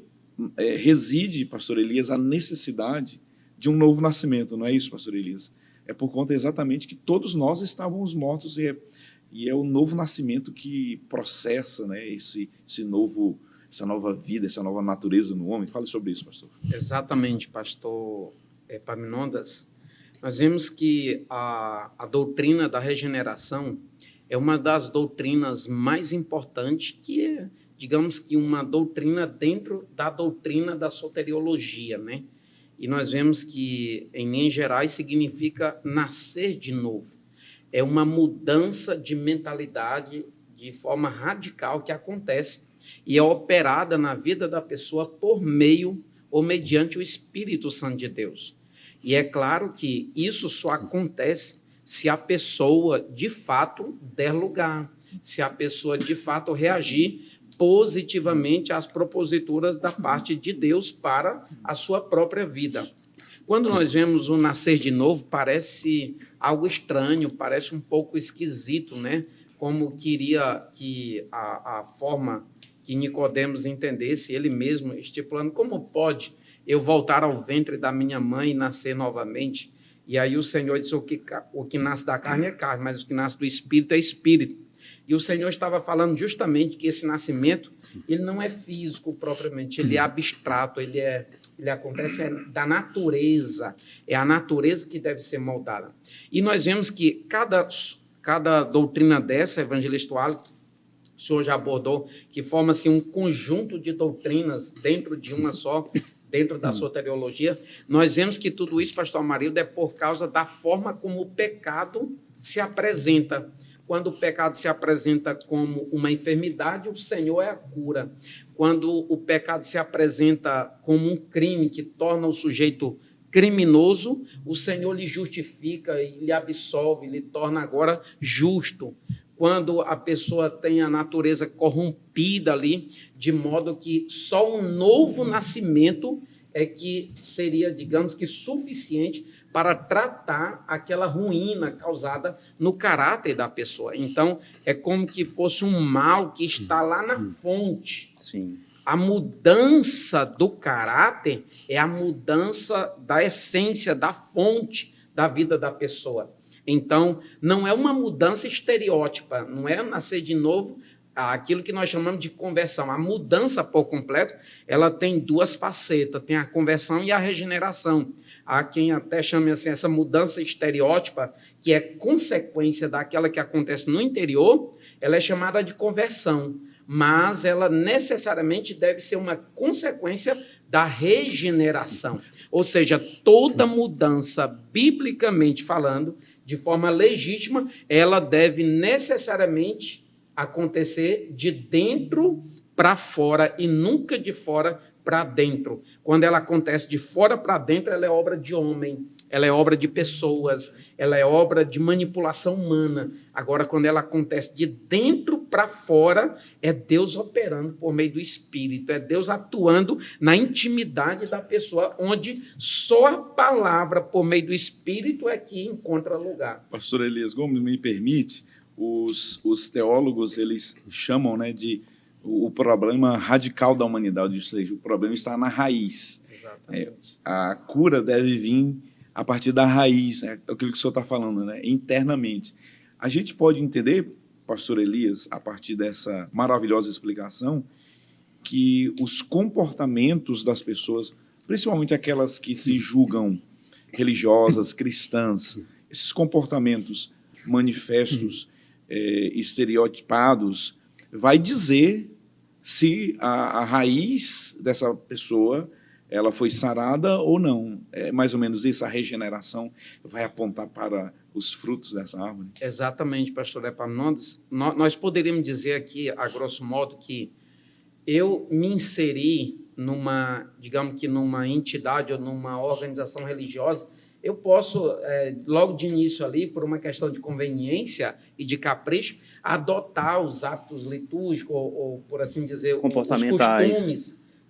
reside, pastor Elias, a necessidade de um novo nascimento, não é isso, pastor Elias? É por conta exatamente que todos nós estávamos mortos e é o novo nascimento que processa, né, essa nova vida, essa nova natureza no homem. Fale sobre isso, pastor. Exatamente, pastor Epaminondas. Nós vemos que a doutrina da regeneração é uma das doutrinas mais importantes, que é, digamos que uma doutrina dentro da doutrina da soteriologia, né? E nós vemos que, em linhas gerais, significa nascer de novo. É uma mudança de mentalidade de forma radical que acontece e é operada na vida da pessoa por meio ou mediante o Espírito Santo de Deus. E é claro que isso só acontece se a pessoa, de fato, der lugar, se a pessoa, de fato, reagir positivamente às proposituras da parte de Deus para a sua própria vida. Quando nós vemos o nascer de novo, parece algo estranho, parece um pouco esquisito, né? Como queria que a forma que Nicodemos entendesse, ele mesmo estipulando, como pode eu voltar ao ventre da minha mãe e nascer novamente? E aí o Senhor disse, o que nasce da carne é carne, mas o que nasce do Espírito é Espírito. E o Senhor estava falando justamente que esse nascimento, ele não é físico propriamente, ele é abstrato, ele acontece da natureza, é a natureza que deve ser moldada. E nós vemos que cada doutrina dessa, evangelista Wallace, o senhor já abordou, que forma-se um conjunto de doutrinas dentro de uma só, dentro da soteriologia, nós vemos que tudo isso, pastor Amarildo, é por causa da forma como o pecado se apresenta. Quando o pecado se apresenta como uma enfermidade, o Senhor é a cura. Quando o pecado se apresenta como um crime que torna o sujeito criminoso, o Senhor lhe justifica e lhe absolve, lhe torna agora justo. Quando a pessoa tem a natureza corrompida ali, de modo que só um novo nascimento é que seria, digamos que, suficiente para tratar aquela ruína causada no caráter da pessoa. Então, é como que fosse um mal que está lá na fonte. Sim. A mudança do caráter é a mudança da essência, da fonte da vida da pessoa. Então, não é uma mudança estereótipa, não é nascer de novo, aquilo que nós chamamos de conversão. A mudança por completo, ela tem duas facetas, tem a conversão e a regeneração. Há quem até chame assim, essa mudança estereótipa, que é consequência daquela que acontece no interior, ela é chamada de conversão, mas ela necessariamente deve ser uma consequência da regeneração. Ou seja, toda mudança, biblicamente falando, de forma legítima, ela deve necessariamente acontecer de dentro para fora e nunca de fora para dentro. Quando ela acontece de fora para dentro, ela é obra de homem, ela é obra de pessoas, ela é obra de manipulação humana. Agora, quando ela acontece de dentro para fora, é Deus operando por meio do Espírito, é Deus atuando na intimidade da pessoa, onde só a palavra, por meio do Espírito, é que encontra lugar. Pastor Elias Gomes, me permite, os teólogos, eles chamam, né, de o problema radical da humanidade, ou seja, o problema está na raiz. Exatamente. A cura deve vir a partir da raiz, né, aquilo que o senhor está falando, né, internamente. A gente pode entender, pastor Elias, a partir dessa maravilhosa explicação, que os comportamentos das pessoas, principalmente aquelas que se julgam religiosas, cristãs, esses comportamentos manifestos, estereotipados, vai dizer se a raiz dessa pessoa ela foi sarada ou não. É mais ou menos isso, a regeneração vai apontar para os frutos dessa árvore? Exatamente, pastor Epaminondas. Nós poderíamos dizer aqui, a grosso modo, que eu me inseri digamos que numa entidade ou numa organização religiosa. Eu posso, logo de início ali, por uma questão de conveniência e de capricho, adotar os hábitos litúrgicos ou por assim dizer,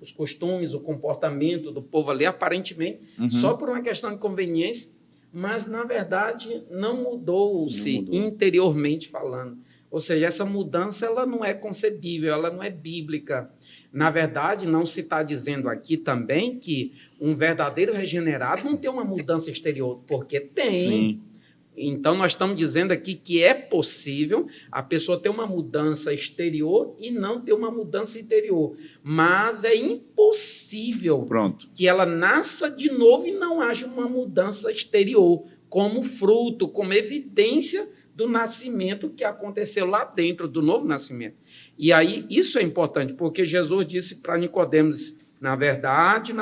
os costumes, o comportamento do povo ali, aparentemente, só por uma questão de conveniência, mas, na verdade, não mudou-se interiormente falando. Ou seja, essa mudança ela não é concebível, ela não é bíblica. Na verdade, não se está dizendo aqui também que um verdadeiro regenerado não tem uma mudança exterior, porque tem. Sim. Então, nós estamos dizendo aqui que é possível a pessoa ter uma mudança exterior e não ter uma mudança interior. Mas é impossível que ela nasça de novo e não haja uma mudança exterior, como fruto, como evidência do nascimento que aconteceu lá dentro, do novo nascimento. E aí, isso é importante, porque Jesus disse para Nicodemos, na verdade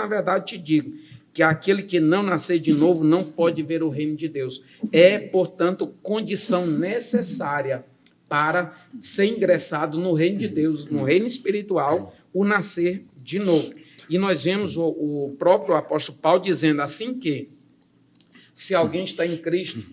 te digo, que aquele que não nascer de novo não pode ver o reino de Deus. É, portanto, condição necessária para ser ingressado no reino de Deus, no reino espiritual, o nascer de novo. E nós vemos o próprio apóstolo Paulo dizendo assim que, se alguém está em Cristo,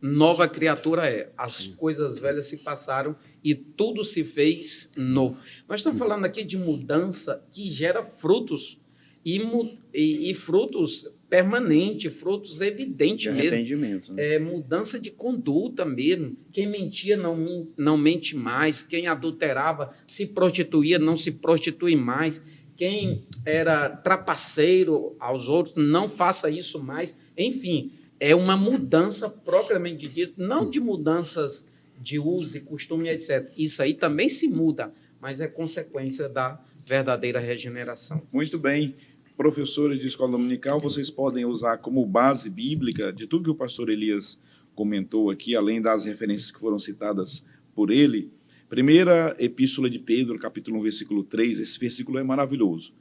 nova criatura é. As coisas velhas se passaram e tudo se fez novo. Nós estamos falando aqui de mudança que gera frutos, e frutos permanentes, frutos evidentes mesmo. Arrependimento, né? Mudança de conduta mesmo. Quem mentia não mente mais, quem adulterava se prostituía, não se prostitui mais, quem era trapaceiro aos outros, não faça isso mais. Enfim, é uma mudança propriamente dita, não de mudanças de uso e costume, etc. Isso aí também se muda, mas é consequência da verdadeira regeneração. Muito bem. Professores de escola dominical, vocês podem usar como base bíblica de tudo que o pastor Elias comentou aqui, além das referências que foram citadas por ele. Primeira epístola de Pedro, capítulo 1, versículo 3, esse versículo é maravilhoso.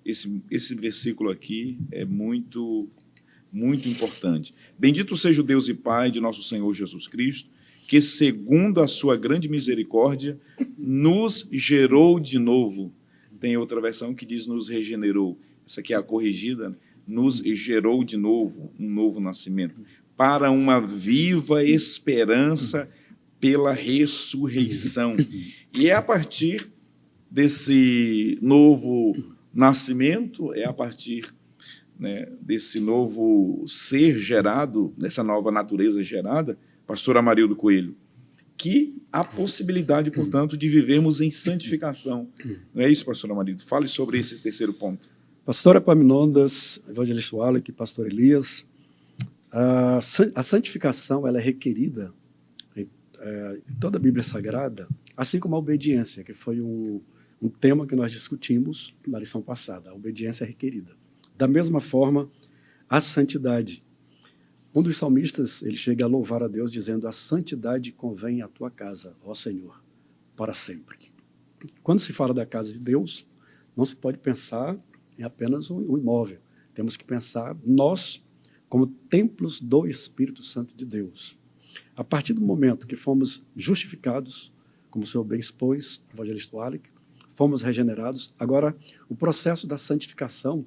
Esse versículo aqui é muito importante. Bendito seja o Deus e Pai de nosso Senhor Jesus Cristo, que segundo a sua grande misericórdia, nos gerou de novo. Tem outra versão que diz nos regenerou. Essa aqui é a corrigida, nos gerou de novo, um novo nascimento, para uma viva esperança pela ressurreição. E é a partir desse novo nascimento, é a partir, né, desse novo ser gerado, dessa nova natureza gerada, pastor Amarildo Coelho, que há possibilidade, portanto, de vivermos em santificação. Não é isso, pastor Amarildo? Fale sobre esse terceiro ponto. Pastor Epaminondas, evangelista Wallace, pastor Elias, a santificação ela é requerida em toda a Bíblia Sagrada, assim como a obediência, que foi um tema que nós discutimos na lição passada. A obediência é requerida. Da mesma forma, a santidade. Um dos salmistas, ele chega a louvar a Deus dizendo: a santidade convém à tua casa, ó Senhor, para sempre. Quando se fala da casa de Deus, não se pode pensar em apenas um imóvel. Temos que pensar nós como templos do Espírito Santo de Deus. A partir do momento que fomos justificados, como o senhor bem expôs, evangelista Wallace, fomos regenerados, agora o processo da santificação,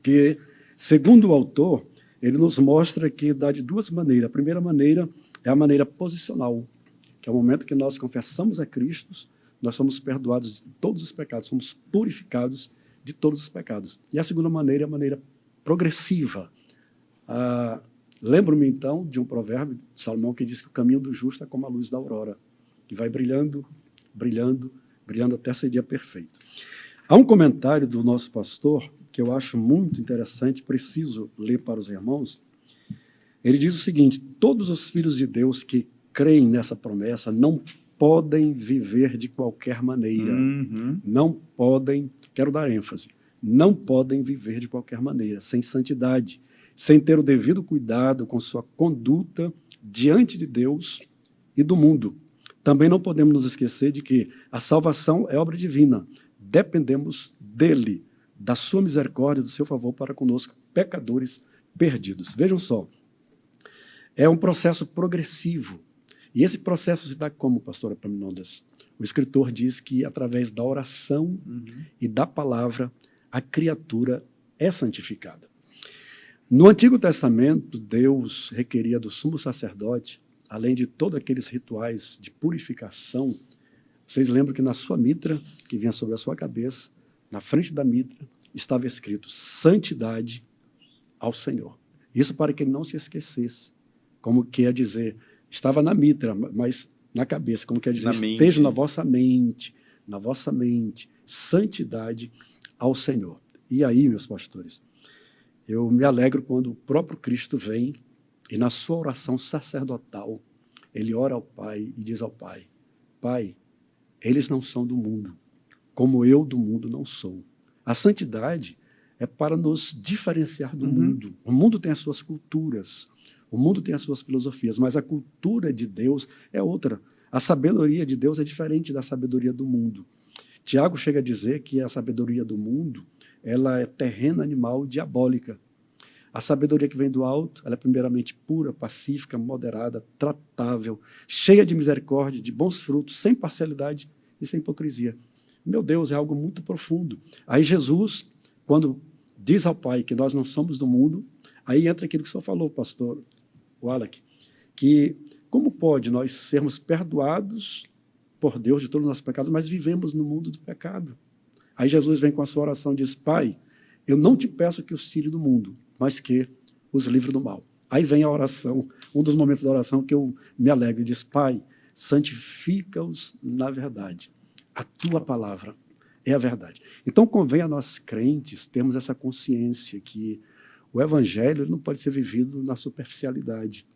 que, segundo o autor, ele nos mostra que dá de duas maneiras. A primeira maneira é a maneira posicional, que é o momento que nós confessamos a Cristo, nós somos perdoados de todos os pecados, somos purificados de todos os pecados. E a segunda maneira é a maneira progressiva. Lembro-me, então, de um provérbio de Salomão que diz que o caminho do justo é como a luz da aurora, que vai brilhando, brilhando, brilhando até ser dia perfeito. Há um comentário do nosso pastor que eu acho muito interessante, preciso ler para os irmãos. Ele diz o seguinte: todos os filhos de Deus que creem nessa promessa não podem viver de qualquer maneira. Não podem, quero dar ênfase, não podem viver de qualquer maneira, sem santidade, sem ter o devido cuidado com sua conduta diante de Deus e do mundo. Também não podemos nos esquecer de que a salvação é obra divina. Dependemos dele, da sua misericórdia, do seu favor para conosco, pecadores perdidos. Vejam só, é um processo progressivo. E esse processo se dá como, pastor Epaminondas? O escritor diz que, através da oração e da palavra, a criatura é santificada. No Antigo Testamento, Deus requeria do sumo sacerdote, além de todos aqueles rituais de purificação. Vocês lembram que na sua mitra, que vinha sobre a sua cabeça, na frente da mitra, estava escrito santidade ao Senhor. Isso para que ele não se esquecesse, como quer dizer, estava na mitra, mas na cabeça, como quer dizer, esteja na vossa mente, santidade ao Senhor. E aí, meus pastores, eu me alegro quando o próprio Cristo vem e na sua oração sacerdotal, ele ora ao Pai e diz ao Pai: Pai, eles não são do mundo, como eu do mundo não sou. A santidade é para nos diferenciar do mundo. O mundo tem as suas culturas, O mundo tem as suas filosofias, mas a cultura de Deus é outra. A sabedoria de Deus é diferente da sabedoria do mundo. Tiago chega a dizer que a sabedoria do mundo ela é terrena, animal, diabólica. A sabedoria que vem do alto, ela é primeiramente pura, pacífica, moderada, tratável, cheia de misericórdia, de bons frutos, sem parcialidade e sem hipocrisia. Meu Deus, é algo muito profundo. Aí Jesus, quando diz ao Pai que nós não somos do mundo, aí entra aquilo que o senhor falou, pastor Wallach, que como pode nós sermos perdoados por Deus de todos os nossos pecados, mas vivemos no mundo do pecado? Aí Jesus vem com a sua oração e diz, Pai, eu não te peço que os tire do mundo, mas que os livre do mal. Aí vem a oração, um dos momentos da oração que eu me alegro, diz, Pai, santifica-os na verdade. A tua palavra é a verdade. Então convém a nós crentes termos essa consciência que o evangelho não pode ser vivido na superficialidade.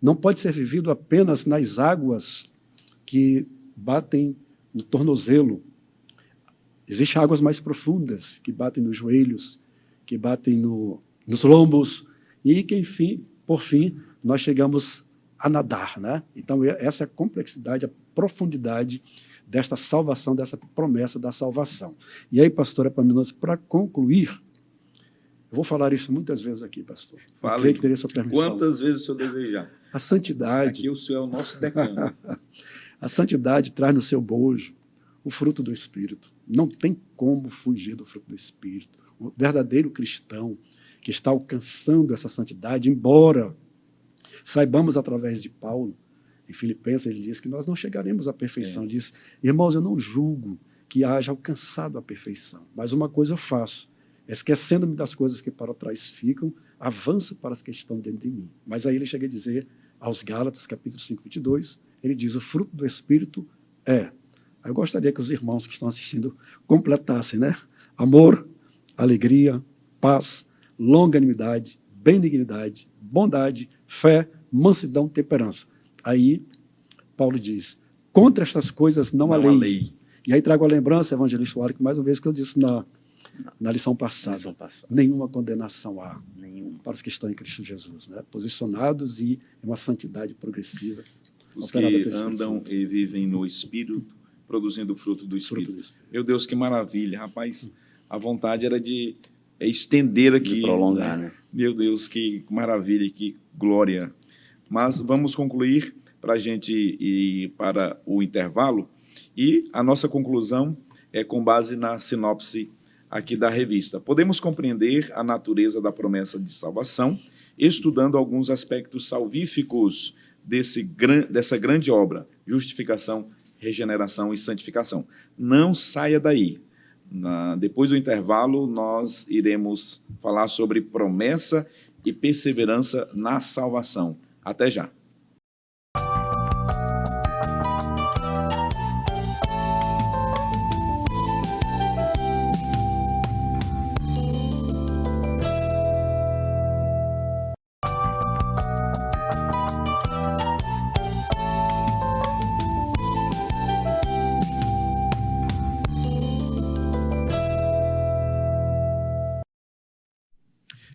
Não pode ser vivido apenas nas águas que batem no tornozelo. Existem águas mais profundas, que batem nos joelhos, que batem nos lombos, e que, enfim, por fim, nós chegamos a nadar, né? Então, essa é a complexidade, a profundidade desta salvação, dessa promessa da salvação. E aí, pastor Epaminondas, para concluir, eu vou falar isso muitas vezes aqui, pastor. Fale. Que teria sua permissão. Quantas vezes o senhor desejar. A santidade. Aqui o senhor é o nosso decano. A santidade traz no seu bojo o fruto do Espírito. Não tem como fugir do fruto do Espírito. O verdadeiro cristão que está alcançando essa santidade, embora saibamos através de Paulo, em Filipenses ele diz que nós não chegaremos à perfeição. Diz, irmãos, eu não julgo que haja alcançado a perfeição, mas uma coisa eu faço, esquecendo-me das coisas que para trás ficam, avanço para as que estão dentro de mim. Mas aí ele chega a dizer, aos Gálatas, capítulo 5, 22, ele diz, o fruto do Espírito é... Eu gostaria que os irmãos que estão assistindo completassem, né? Amor, alegria, paz, longanimidade, benignidade, bondade, fé, mansidão, temperança. Aí, Paulo diz, contra estas coisas não há lei. E aí trago a lembrança, evangelista Wallach, mais uma vez que eu disse na lição passada. Nenhuma condenação há para os que estão em Cristo Jesus, né? Posicionados e em uma santidade progressiva. Os que andam e vivem no Espírito, produzindo o fruto do Espírito. Meu Deus, que maravilha. Rapaz, a vontade era de estender aqui. De prolongar, né? Meu Deus, que maravilha, que glória. Mas vamos concluir para a gente ir para o intervalo. E a nossa conclusão é com base na sinopse aqui da revista. Podemos compreender a natureza da promessa de salvação estudando alguns aspectos salvíficos dessa grande obra, justificação, regeneração e santificação. Não saia daí. Depois do intervalo, nós iremos falar sobre promessa e perseverança na salvação. Até já.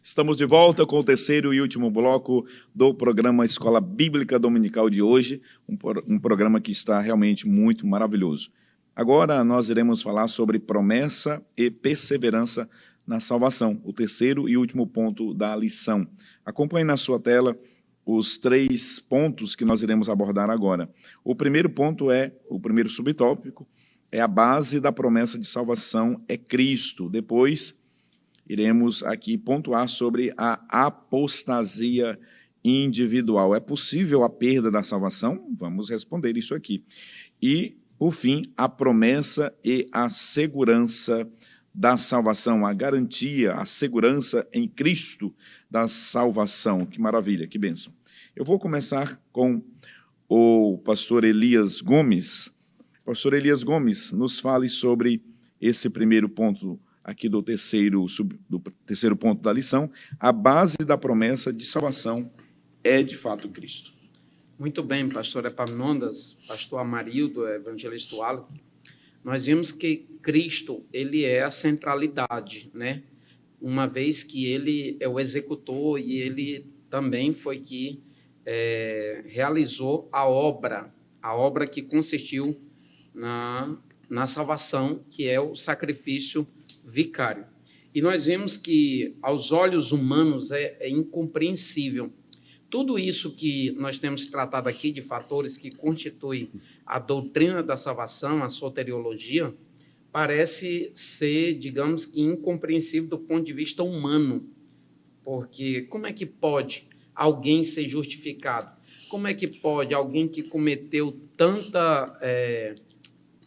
Estamos de volta com o terceiro e último bloco do programa Escola Bíblica Dominical de hoje, um programa que está realmente muito maravilhoso. Agora nós iremos falar sobre promessa e perseverança na salvação, o terceiro e último ponto da lição. Acompanhe na sua tela os 3 pontos que nós iremos abordar agora. O primeiro ponto o primeiro subtópico, é a base da promessa de salvação, é Cristo. Depois, iremos aqui pontuar sobre a apostasia individual. É possível a perda da salvação? Vamos responder isso aqui. E, por fim, a promessa e a segurança da salvação, a garantia, a segurança em Cristo da salvação. Que maravilha, que bênção. Eu vou começar com o pastor Elias Gomes. Pastor Elias Gomes, nos fale sobre esse primeiro ponto aqui do terceiro ponto da lição. A base da promessa de salvação é, de fato, Cristo. Muito bem, pastor Epaminondas, pastor Amarildo, evangelista Wallach. Nós vimos que Cristo, ele é a centralidade, né? Uma vez que ele é o executor e ele também foi que realizou a obra que consistiu na salvação, que é o sacrifício vicário. E nós vemos que, aos olhos humanos, é incompreensível. Tudo isso que nós temos tratado aqui de fatores que constituem a doutrina da salvação, a soteriologia, parece ser, digamos que, incompreensível do ponto de vista humano. Porque como é que pode alguém ser justificado? Como é que pode alguém que cometeu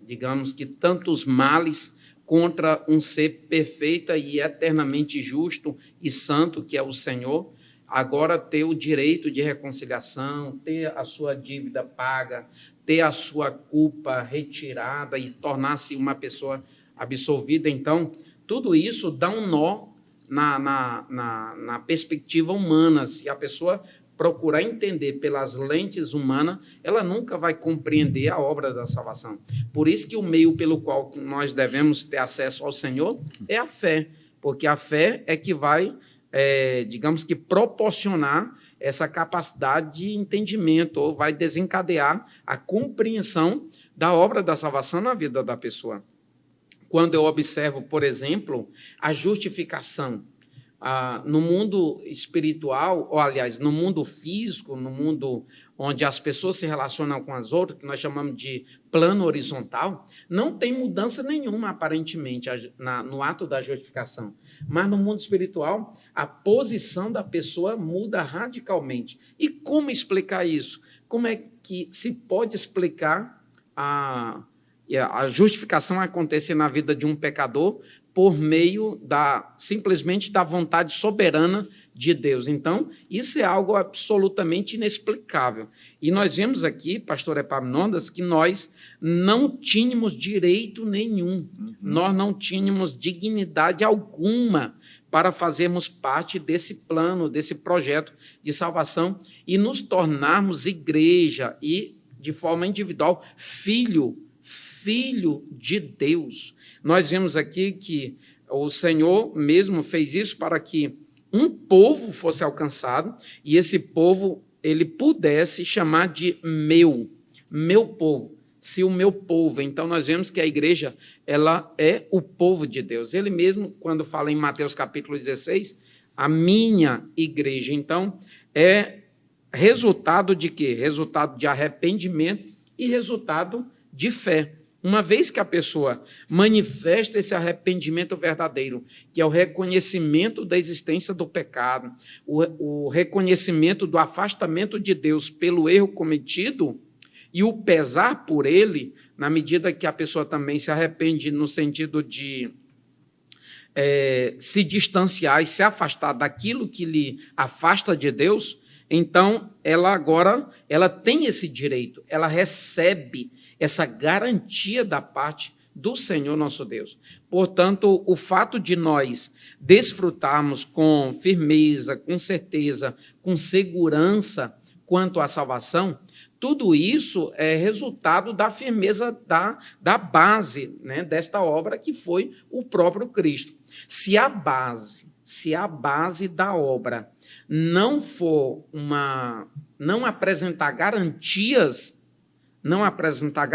digamos que tantos males contra um ser perfeito e eternamente justo e santo, que é o Senhor, agora ter o direito de reconciliação, ter a sua dívida paga, ter a sua culpa retirada e tornar-se uma pessoa absolvida? Então, tudo isso dá um nó na perspectiva humana. Se a pessoa procurar entender pelas lentes humanas, ela nunca vai compreender a obra da salvação. Por isso que o meio pelo qual nós devemos ter acesso ao Senhor é a fé, porque a fé é que vai, digamos que, proporcionar essa capacidade de entendimento, ou vai desencadear a compreensão da obra da salvação na vida da pessoa. Quando eu observo, por exemplo, a justificação, no mundo espiritual, ou, aliás, no mundo físico, no mundo onde as pessoas se relacionam com as outras, que nós chamamos de plano horizontal, não tem mudança nenhuma, aparentemente, no ato da justificação. Mas no mundo espiritual, a posição da pessoa muda radicalmente. E como explicar isso? Como é que se pode explicar a justificação acontecer na vida de um pecador por meio simplesmente da vontade soberana de Deus? Então, isso é algo absolutamente inexplicável. E nós vemos aqui, pastor Epaminondas, que nós não tínhamos direito nenhum, nós não tínhamos dignidade alguma para fazermos parte desse plano, desse projeto de salvação e nos tornarmos igreja e, de forma individual, filho de Deus. Nós vemos aqui que o Senhor mesmo fez isso para que um povo fosse alcançado e esse povo ele pudesse chamar de meu povo. Se o meu povo, então nós vemos que a igreja ela é o povo de Deus. Ele mesmo, quando fala em Mateus capítulo 16, a minha igreja, então, é resultado de quê? Resultado de arrependimento e resultado de fé. Uma vez que a pessoa manifesta esse arrependimento verdadeiro, que é o reconhecimento da existência do pecado, o reconhecimento do afastamento de Deus pelo erro cometido e o pesar por ele, na medida que a pessoa também se arrepende no sentido de se distanciar e se afastar daquilo que lhe afasta de Deus, então ela tem esse direito, ela recebe essa garantia da parte do Senhor nosso Deus. Portanto, o fato de nós desfrutarmos com firmeza, com certeza, com segurança quanto à salvação, tudo isso é resultado da firmeza da base, né, desta obra que foi o próprio Cristo. Se a base da obra não for não apresentar garantias, não apresentar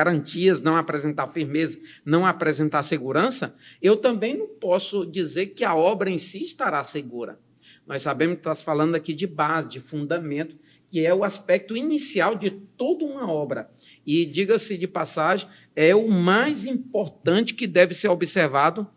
firmeza, não apresentar segurança, eu também não posso dizer que a obra em si estará segura. Nós sabemos que está falando aqui de base, de fundamento, que é o aspecto inicial de toda uma obra. E, diga-se de passagem, é o mais importante que deve ser observado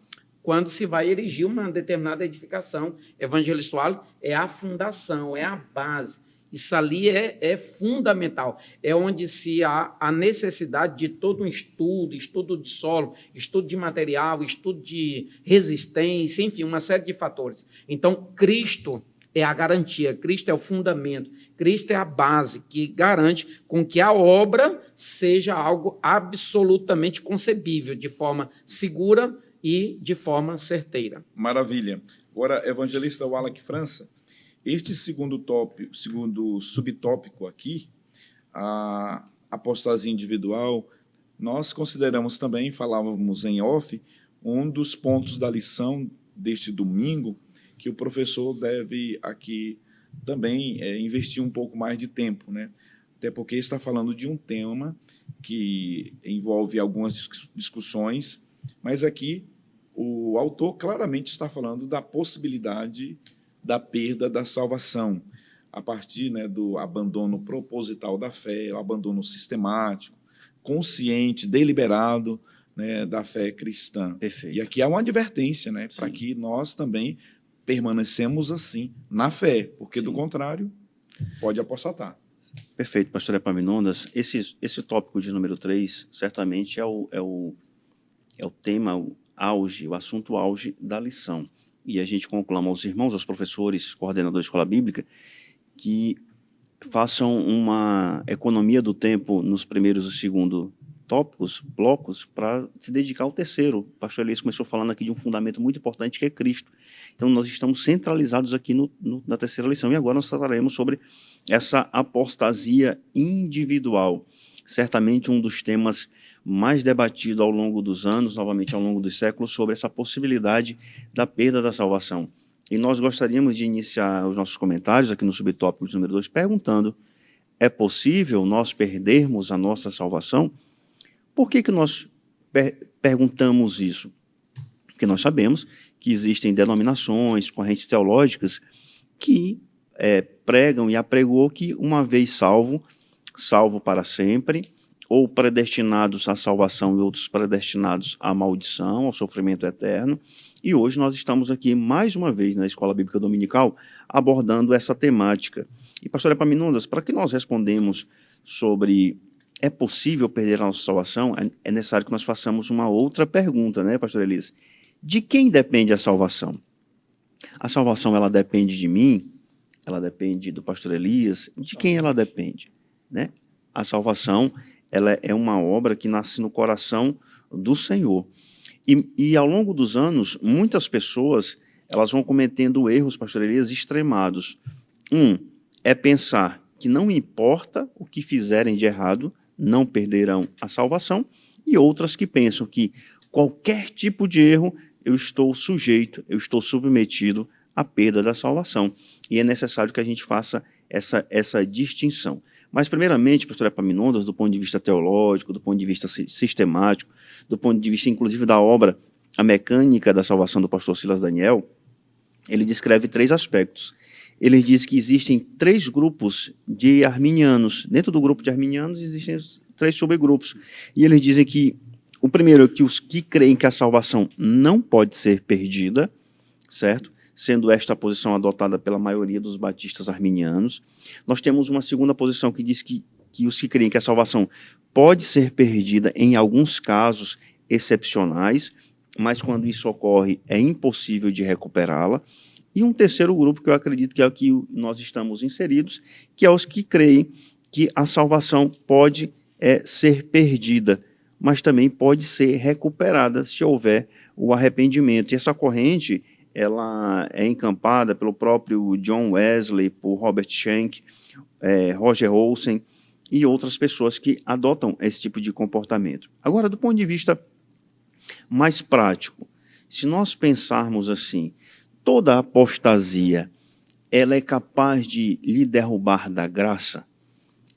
quando se vai erigir uma determinada edificação evangelistal, é a fundação, é a base. Isso ali é fundamental, é onde se há a necessidade de todo um estudo de solo, estudo de material, estudo de resistência, enfim, uma série de fatores. Então, Cristo é a garantia, Cristo é o fundamento, Cristo é a base que garante com que a obra seja algo absolutamente concebível, de forma segura e de forma certeira. Maravilha. Agora, evangelista Wallace França, este segundo subtópico aqui, a apostasia individual, nós consideramos também, falávamos em off, um dos pontos da lição deste domingo que o professor deve aqui também investir um pouco mais de tempo, né? Até porque está falando de um tema que envolve algumas discussões, mas aqui o autor claramente está falando da possibilidade da perda da salvação, a partir, né, do abandono proposital da fé, o abandono sistemático, consciente, deliberado, né, da fé cristã. Perfeito. E aqui há uma advertência, né, para que nós também permanecemos assim na fé, porque do contrário pode apostatar. Perfeito, pastor Epaminondas. Esse tópico de número 3 certamente é o tema, o auge, o assunto auge da lição. E a gente conclama aos irmãos, aos professores, coordenadores de escola bíblica, que façam uma economia do tempo nos primeiros e segundo tópicos, blocos, para se dedicar ao terceiro. O pastor Elias começou falando aqui de um fundamento muito importante, que é Cristo. Então, nós estamos centralizados aqui na terceira lição. E agora nós trataremos sobre essa apostasia individual. Certamente um dos temas mais debatido ao longo dos anos, novamente ao longo dos séculos, sobre essa possibilidade da perda da salvação. E nós gostaríamos de iniciar os nossos comentários aqui no subtópico de número 2, perguntando: é possível nós perdermos a nossa salvação? Por que nós perguntamos isso? Porque nós sabemos que existem denominações, correntes teológicas que pregam e apregoam que uma vez salvo para sempre, ou predestinados à salvação e outros predestinados à maldição, ao sofrimento eterno. E hoje nós estamos aqui mais uma vez na Escola Bíblica Dominical abordando essa temática. E, pastor Epaminondas, para que nós respondemos sobre é possível perder a nossa salvação, é necessário que nós façamos uma outra pergunta, né, pastor Elias? De quem depende a salvação? A salvação, ela depende de mim? Ela depende do pastor Elias? De quem ela depende? Né? A salvação, ela é uma obra que nasce no coração do Senhor. E ao longo dos anos, muitas pessoas elas vão cometendo erros, pastor Elias, extremados. É pensar que não importa o que fizerem de errado, não perderão a salvação, e outras que pensam que qualquer tipo de erro eu estou sujeito, eu estou submetido à perda da salvação. E é necessário que a gente faça essa distinção. Mas, primeiramente, pastor Epaminondas, do ponto de vista teológico, do ponto de vista sistemático, do ponto de vista, inclusive, da obra A Mecânica da Salvação do pastor Silas Daniel, ele descreve 3 aspectos. Ele diz que existem 3 grupos de arminianos. Dentro do grupo de arminianos existem 3 subgrupos. E eles dizem que o primeiro é que os que creem que a salvação não pode ser perdida, certo? Sendo esta a posição adotada pela maioria dos batistas arminianos. Nós temos uma segunda posição que diz que os que creem que a salvação pode ser perdida em alguns casos excepcionais, mas quando isso ocorre é impossível de recuperá-la. E um terceiro grupo, que eu acredito que é o que nós estamos inseridos, que é os que creem que a salvação pode ser perdida, mas também pode ser recuperada se houver o arrependimento. E essa corrente ela é encampada pelo próprio John Wesley, por Robert Shank, Roger Olsen e outras pessoas que adotam esse tipo de comportamento. Agora, do ponto de vista mais prático, se nós pensarmos assim, toda apostasia, ela é capaz de lhe derrubar da graça?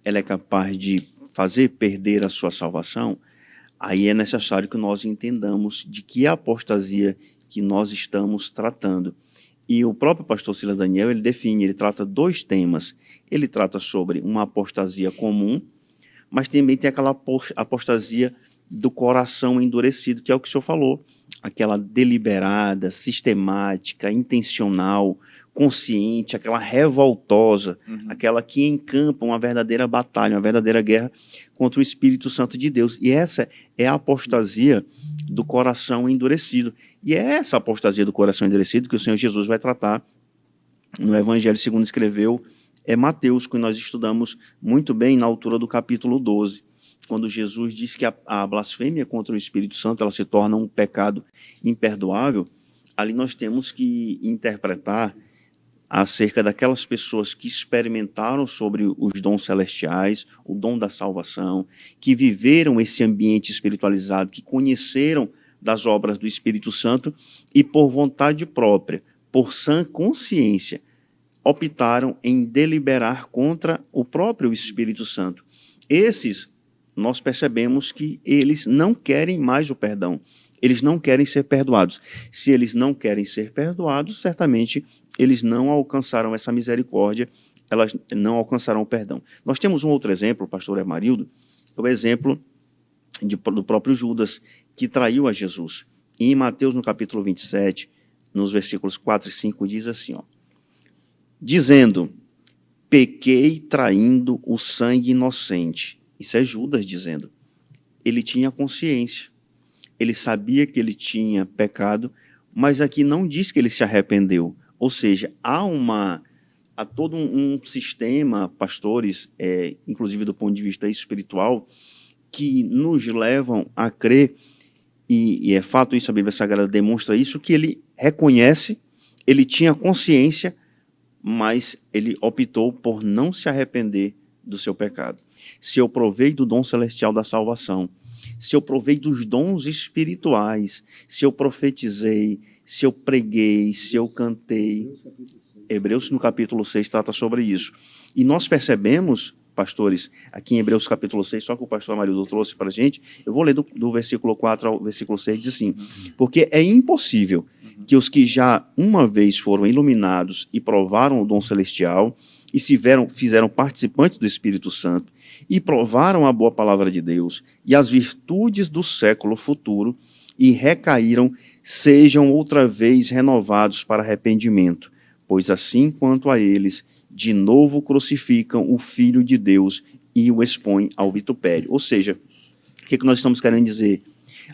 Ela é capaz de fazer perder a sua salvação? Aí é necessário que nós entendamos de que apostasia que nós estamos tratando. E o próprio pastor Silas Daniel, ele trata 2 temas. Ele trata sobre uma apostasia comum, mas também tem aquela apostasia do coração endurecido, que é o que o senhor falou, aquela deliberada, sistemática, intencional, consciente, aquela revoltosa, aquela que encampa uma verdadeira batalha, uma verdadeira guerra contra o Espírito Santo de Deus. E essa é a apostasia do coração endurecido. E é essa apostasia do coração endurecido que o Senhor Jesus vai tratar no Evangelho segundo escreveu Mateus, que nós estudamos muito bem na altura do capítulo 12, quando Jesus diz que a blasfêmia contra o Espírito Santo ela se torna um pecado imperdoável. Ali nós temos que interpretar acerca daquelas pessoas que experimentaram sobre os dons celestiais, o dom da salvação, que viveram esse ambiente espiritualizado, que conheceram das obras do Espírito Santo e por vontade própria, por sã consciência, optaram em deliberar contra o próprio Espírito Santo. Esses, nós percebemos que eles não querem mais o perdão. Eles não querem ser perdoados. Se eles não querem ser perdoados, certamente eles não alcançaram essa misericórdia, elas não alcançarão o perdão. Nós temos um outro exemplo, pastor Amarildo, o exemplo do próprio Judas, que traiu a Jesus. E em Mateus, no capítulo 27, nos versículos 4 e 5, diz assim, ó, dizendo, pequei traindo o sangue inocente. Isso é Judas dizendo. Ele tinha consciência. Ele sabia que ele tinha pecado, mas aqui não diz que ele se arrependeu. Ou seja, há todo um sistema, pastores, inclusive do ponto de vista espiritual, que nos levam a crer, e é fato isso, a Bíblia Sagrada demonstra isso, que ele reconhece, ele tinha consciência, mas ele optou por não se arrepender do seu pecado. Se eu provei do dom celestial da salvação, se eu provei dos dons espirituais, se eu profetizei, se eu preguei, se eu cantei. Hebreus no capítulo 6 trata sobre isso. E nós percebemos, pastores, aqui em Hebreus capítulo 6, só que o pastor Amarildo trouxe para a gente, eu vou ler do versículo 4 ao versículo 6, diz assim, porque é impossível que os que já uma vez foram iluminados e provaram o dom celestial e se fizeram participantes do Espírito Santo e provaram a boa palavra de Deus e as virtudes do século futuro e recaíram, sejam outra vez renovados para arrependimento, pois assim quanto a eles, de novo crucificam o Filho de Deus e o expõem ao vitupério. Ou seja, o que nós estamos querendo dizer?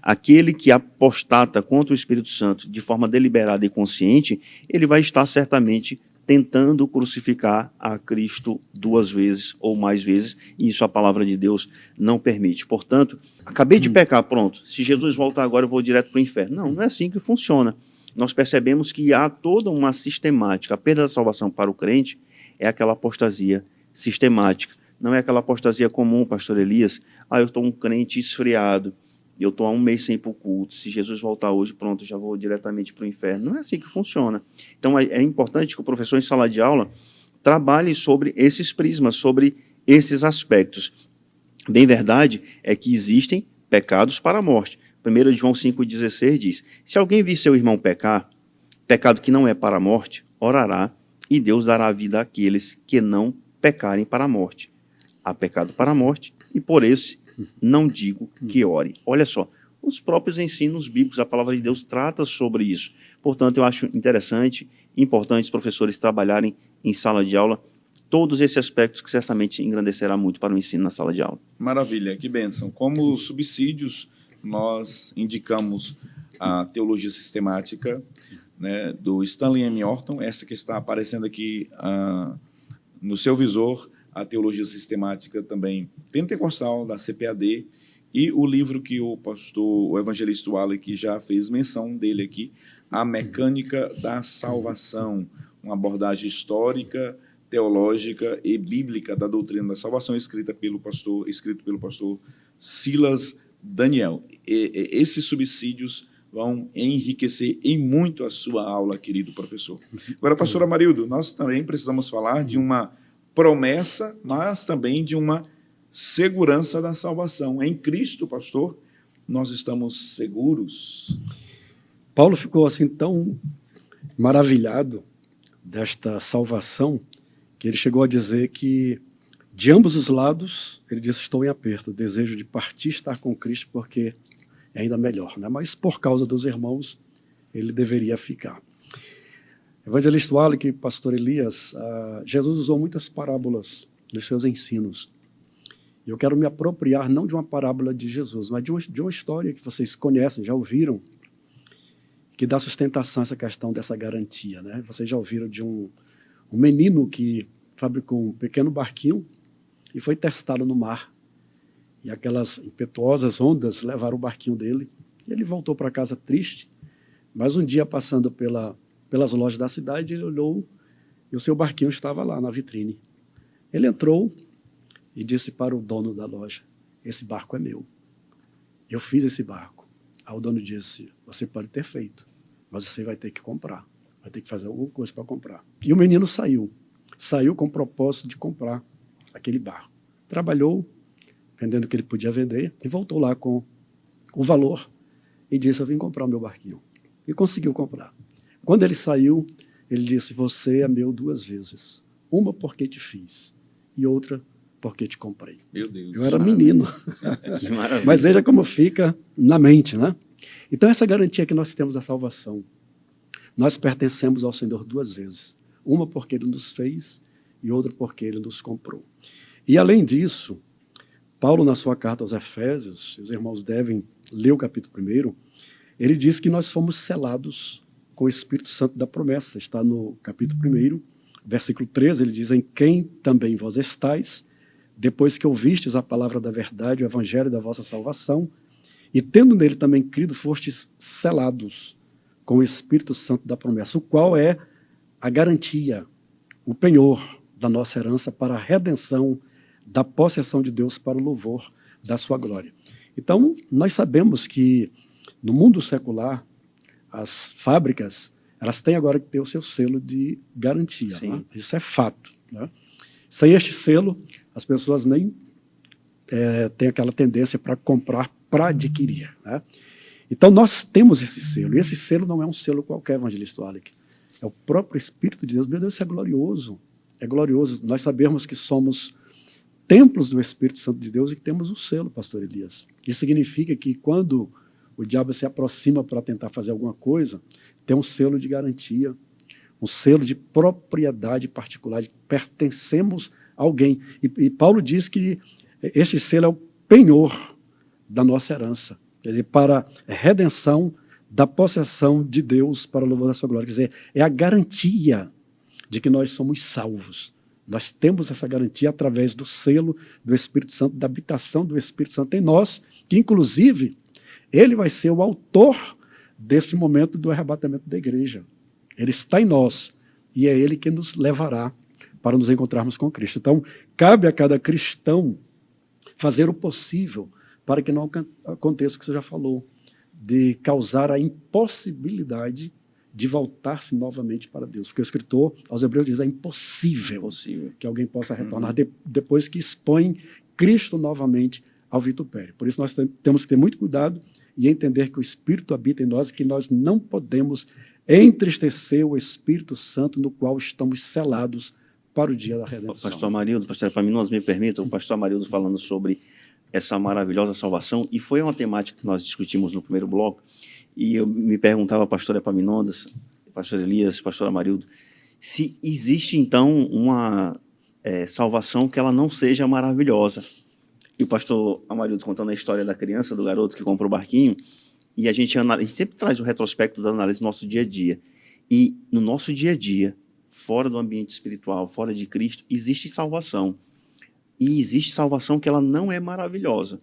Aquele que apostata contra o Espírito Santo de forma deliberada e consciente, ele vai estar certamente tentando crucificar a Cristo 2 vezes ou mais vezes, e isso a palavra de Deus não permite. Portanto, acabei de pecar, pronto, se Jesus voltar agora eu vou direto para o inferno. Não, não é assim que funciona. Nós percebemos que há toda uma sistemática. A perda da salvação para o crente é aquela apostasia sistemática. Não é aquela apostasia comum, pastor Elias, eu estou um crente esfriado, eu estou há 1 mês sem ir para o culto, se Jesus voltar hoje, pronto, já vou diretamente para o inferno. Não é assim que funciona. Então, é importante que o professor em sala de aula trabalhe sobre esses prismas, sobre esses aspectos. Bem verdade é que existem pecados para a morte. 1 João 5,16 diz, se alguém vir seu irmão pecar, pecado que não é para a morte, orará, e Deus dará vida àqueles que não pecarem para a morte. Há pecado para a morte, e por esse não digo que ore. Olha só, os próprios ensinos bíblicos, a palavra de Deus trata sobre isso. Portanto, eu acho interessante, importante os professores trabalharem em sala de aula todos esses aspectos que certamente engrandecerá muito para o ensino na sala de aula. Maravilha, que bênção. Como subsídios, nós indicamos a teologia sistemática, né, do Stanley M. Orton, essa que está aparecendo aqui no seu visor, a teologia sistemática também pentecostal, da CPAD, e o livro que o evangelista Wallace já fez menção dele aqui, A Mecânica da Salvação, uma abordagem histórica, teológica e bíblica da doutrina da salvação, escrito pelo pastor Silas Daniel. Esses subsídios vão enriquecer em muito a sua aula, querido professor. Agora, pastor Amarildo, nós também precisamos falar de uma promessa, mas também de uma segurança da salvação. Em Cristo, pastor, nós estamos seguros. Paulo ficou assim tão maravilhado desta salvação que ele chegou a dizer que de ambos os lados, ele disse, estou em aperto, o desejo de partir estar com Cristo porque é ainda melhor, né? Mas por causa dos irmãos, ele deveria ficar. Evangelista Wallace, pastor Elias, Jesus usou muitas parábolas nos seus ensinos. E eu quero me apropriar não de uma parábola de Jesus, mas de uma história que vocês conhecem, já ouviram, que dá sustentação a essa questão dessa garantia, né? Vocês já ouviram de um menino que fabricou um pequeno barquinho e foi testado no mar. E aquelas impetuosas ondas levaram o barquinho dele. E ele voltou para casa triste, mas um dia passando pelas lojas da cidade, ele olhou e o seu barquinho estava lá na vitrine. Ele entrou e disse para o dono da loja, esse barco é meu. Eu fiz esse barco. Aí o dono disse, você pode ter feito, mas você vai ter que comprar. Vai ter que fazer alguma coisa para comprar. E o menino saiu. saiu com o propósito de comprar aquele barco. Trabalhou, vendendo o que ele podia vender, e voltou lá com o valor e disse: eu vim comprar o meu barquinho. E conseguiu comprar. Quando ele saiu, ele disse: você é meu 2 vezes. Uma porque te fiz e outra porque te comprei. Meu Deus. Eu era menino. Que maravilha. Mas veja como fica na mente, né? Então, essa garantia que nós temos da salvação, nós pertencemos ao Senhor 2 vezes. Uma porque Ele nos fez e outra porque Ele nos comprou. E, além disso, Paulo, na sua carta aos Efésios, os irmãos devem ler o capítulo 1, ele diz que nós fomos selados com o Espírito Santo da promessa. Está no capítulo 1, versículo 13, ele diz: em quem também vós estáis, depois que ouvistes a palavra da verdade, o evangelho da vossa salvação, e tendo nele também crido, fostes selados com o Espírito Santo da promessa, o qual é a garantia, o penhor da nossa herança para a redenção da possessão de Deus para o louvor da sua glória. Então, nós sabemos que no mundo secular, as fábricas, elas têm agora que ter o seu selo de garantia. Né? Isso é fato. Né? Sem este selo, as pessoas nem têm aquela tendência para comprar, para adquirir. Né? Então, nós temos esse selo. E esse selo não é um selo qualquer, evangelista Alec. É o próprio Espírito de Deus. Meu Deus, isso é glorioso. É glorioso. Nós sabemos que somos templos do Espírito Santo de Deus e que temos o selo, pastor Elias. Isso significa que quando o diabo se aproxima para tentar fazer alguma coisa, tem um selo de garantia, um selo de propriedade particular, de que pertencemos a alguém. E Paulo diz que este selo é o penhor da nossa herança, quer dizer, para a redenção da possessão de Deus para o louvor da sua glória. Quer dizer, é a garantia de que nós somos salvos. Nós temos essa garantia através do selo do Espírito Santo, da habitação do Espírito Santo em nós, que inclusive ele vai ser o autor desse momento do arrebatamento da igreja. Ele está em nós e é ele que nos levará para nos encontrarmos com Cristo. Então, cabe a cada cristão fazer o possível para que não aconteça o que você já falou, de causar a impossibilidade de voltar-se novamente para Deus. Porque o escritor aos Hebreus diz: é impossível que alguém possa retornar depois que expõe Cristo novamente ao vitupério. Por isso nós temos que ter muito cuidado e entender que o Espírito habita em nós e que nós não podemos entristecer o Espírito Santo no qual estamos selados para o dia da redenção. Pastor Amarildo, pastor Epaminondas, me permitam, o pastor Amarildo falando sobre essa maravilhosa salvação, e foi uma temática que nós discutimos no primeiro bloco, e eu me perguntava, pastor Epaminondas, pastor Elias, pastor Amarildo, se existe então uma salvação que ela não seja maravilhosa. E o pastor Amarildo contando a história da criança, do garoto que comprou o barquinho, e a gente sempre traz o retrospecto da análise do nosso dia a dia. E no nosso dia a dia, fora do ambiente espiritual, fora de Cristo, existe salvação. E existe salvação que ela não é maravilhosa.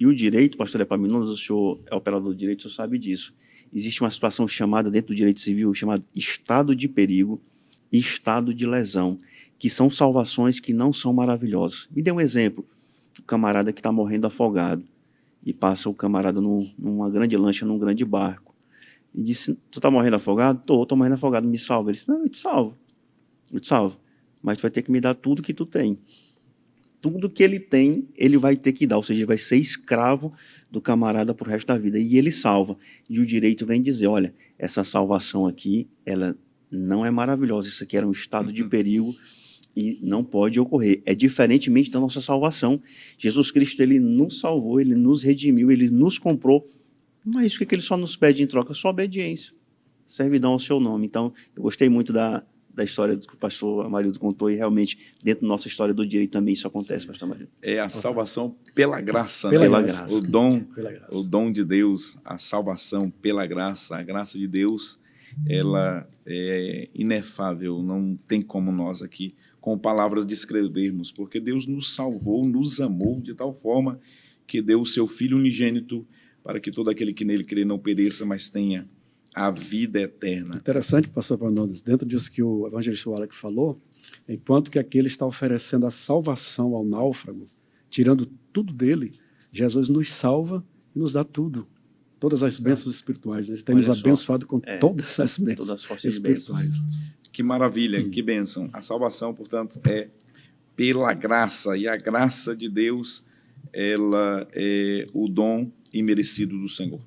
E o direito, pastor Epaminondas, o senhor é operador de direito, o senhor sabe disso. Existe uma situação chamada, dentro do direito civil, chamada estado de perigo e estado de lesão, que são salvações que não são maravilhosas. Me dê um exemplo. O camarada que está morrendo afogado e passa o camarada numa grande lancha, num grande barco. E disse: tu está morrendo afogado? Estou morrendo afogado, me salva. Ele disse: não, eu te salvo, mas tu vai ter que me dar tudo que tu tem. Tudo que ele tem, ele vai ter que dar, ou seja, ele vai ser escravo do camarada para o resto da vida. E ele salva. E o direito vem dizer: olha, essa salvação aqui, ela não é maravilhosa, isso aqui era um estado de perigo e não pode ocorrer. É diferentemente da nossa salvação. Jesus Cristo, ele nos salvou, ele nos redimiu, ele nos comprou, mas o que ele só nos pede em troca? Só obediência, servidão ao seu nome. Então, eu gostei muito da história que o pastor Amarildo contou, e realmente, dentro da nossa história do direito também isso acontece, pastor Amarildo. É a salvação pela graça, Pela né? graça. O dom de Deus, a salvação pela graça, a graça de Deus, ela é inefável, não tem como nós aqui, com palavras, descrevermos, porque Deus nos salvou, nos amou de tal forma que deu o seu Filho unigênito para que todo aquele que nele crê não pereça, mas tenha a vida eterna. Interessante, pastor Epaminondas, dentro disso que o evangelista Wallach falou, enquanto que aquele está oferecendo a salvação ao náufrago, tirando tudo dele, Jesus nos salva e nos dá tudo. Todas as bênçãos espirituais. Ele tem nos abençoado com todas as bênçãos espirituais. Que maravilha, que bênção. A salvação, portanto, é pela graça, e a graça de Deus, ela é o dom imerecido do Senhor.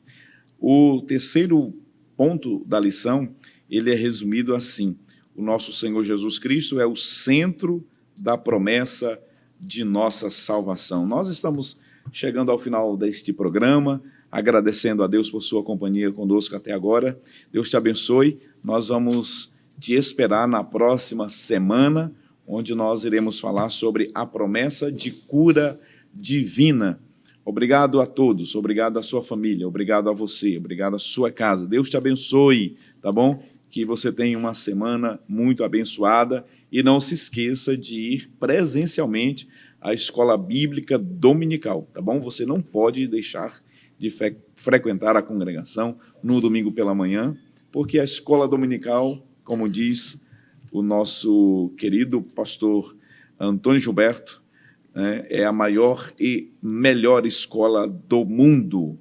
O terceiro ponto da lição, ele é resumido assim: o nosso Senhor Jesus Cristo é o centro da promessa de nossa salvação. Nós estamos chegando ao final deste programa, agradecendo a Deus por sua companhia conosco até agora. Deus te abençoe. Nós vamos te esperar na próxima semana, onde nós iremos falar sobre a promessa de cura divina. Obrigado a todos, obrigado à sua família, obrigado a você, obrigado à sua casa. Deus te abençoe, tá bom? Que você tenha uma semana muito abençoada e não se esqueça de ir presencialmente à Escola Bíblica Dominical, tá bom? Você não pode deixar de frequentar a congregação no domingo pela manhã, porque a Escola Dominical, como diz o nosso querido pastor Antônio Gilberto, é a maior e melhor escola do mundo.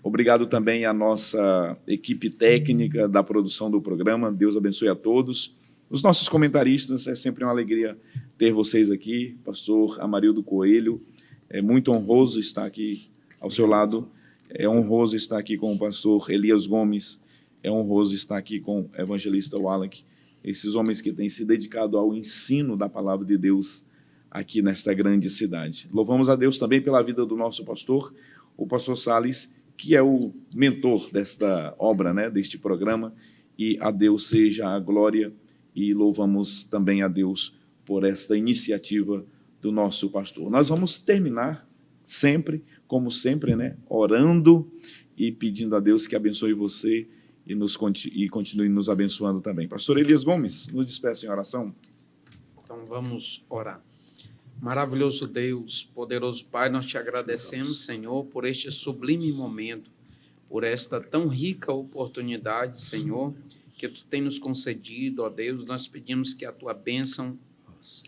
Obrigado também à nossa equipe técnica da produção do programa. Deus abençoe a todos. Os nossos comentaristas, é sempre uma alegria ter vocês aqui. Pastor Amarildo Coelho, é muito honroso estar aqui ao seu lado. É honroso estar aqui com o pastor Elias Gomes. É honroso estar aqui com o evangelista Wallach. Esses homens que têm se dedicado ao ensino da palavra de Deus aqui nesta grande cidade. Louvamos a Deus também pela vida do nosso pastor, o pastor Salles, que é o mentor desta obra, deste programa, e a Deus seja a glória, e louvamos também a Deus por esta iniciativa do nosso pastor. Nós vamos terminar sempre, como sempre, orando e pedindo a Deus que abençoe você e continue nos abençoando também. Pastor Elias Gomes, nos despeça em oração. Então vamos orar. Maravilhoso Deus, poderoso Pai, nós te agradecemos, Senhor, por este sublime momento, por esta tão rica oportunidade, Senhor, que Tu tem nos concedido, ó Deus. Nós pedimos que a Tua bênção,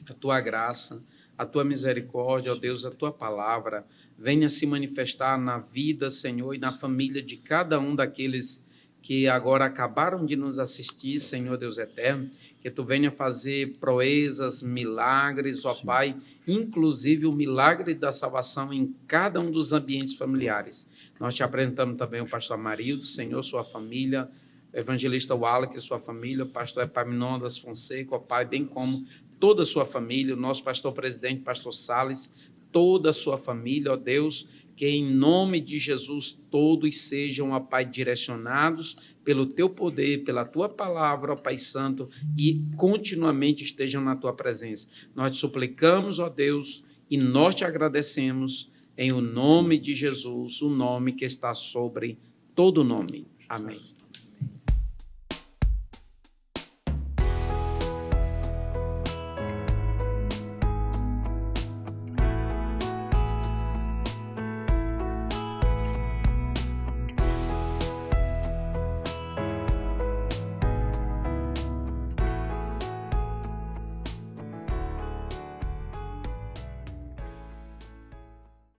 a Tua graça, a Tua misericórdia, ó Deus, a Tua palavra, venha se manifestar na vida, Senhor, e na família de cada um daqueles que agora acabaram de nos assistir, Senhor Deus eterno, que Tu venha fazer proezas, milagres, ó Pai, inclusive o milagre da salvação em cada um dos ambientes familiares. Nós te apresentamos também o pastor Amarildo, Senhor, sua família, o evangelista Wallach, sua família, o pastor Epaminondas Fonseca, ó Pai, bem como toda a sua família, o nosso pastor presidente, pastor Salles, toda a sua família, ó Deus, que em nome de Jesus todos sejam, ó Pai, direcionados pelo Teu poder, pela Tua palavra, ó Pai Santo, e continuamente estejam na Tua presença. Nós te suplicamos, ó Deus, e nós te agradecemos em o nome de Jesus, o nome que está sobre todo nome. Amém.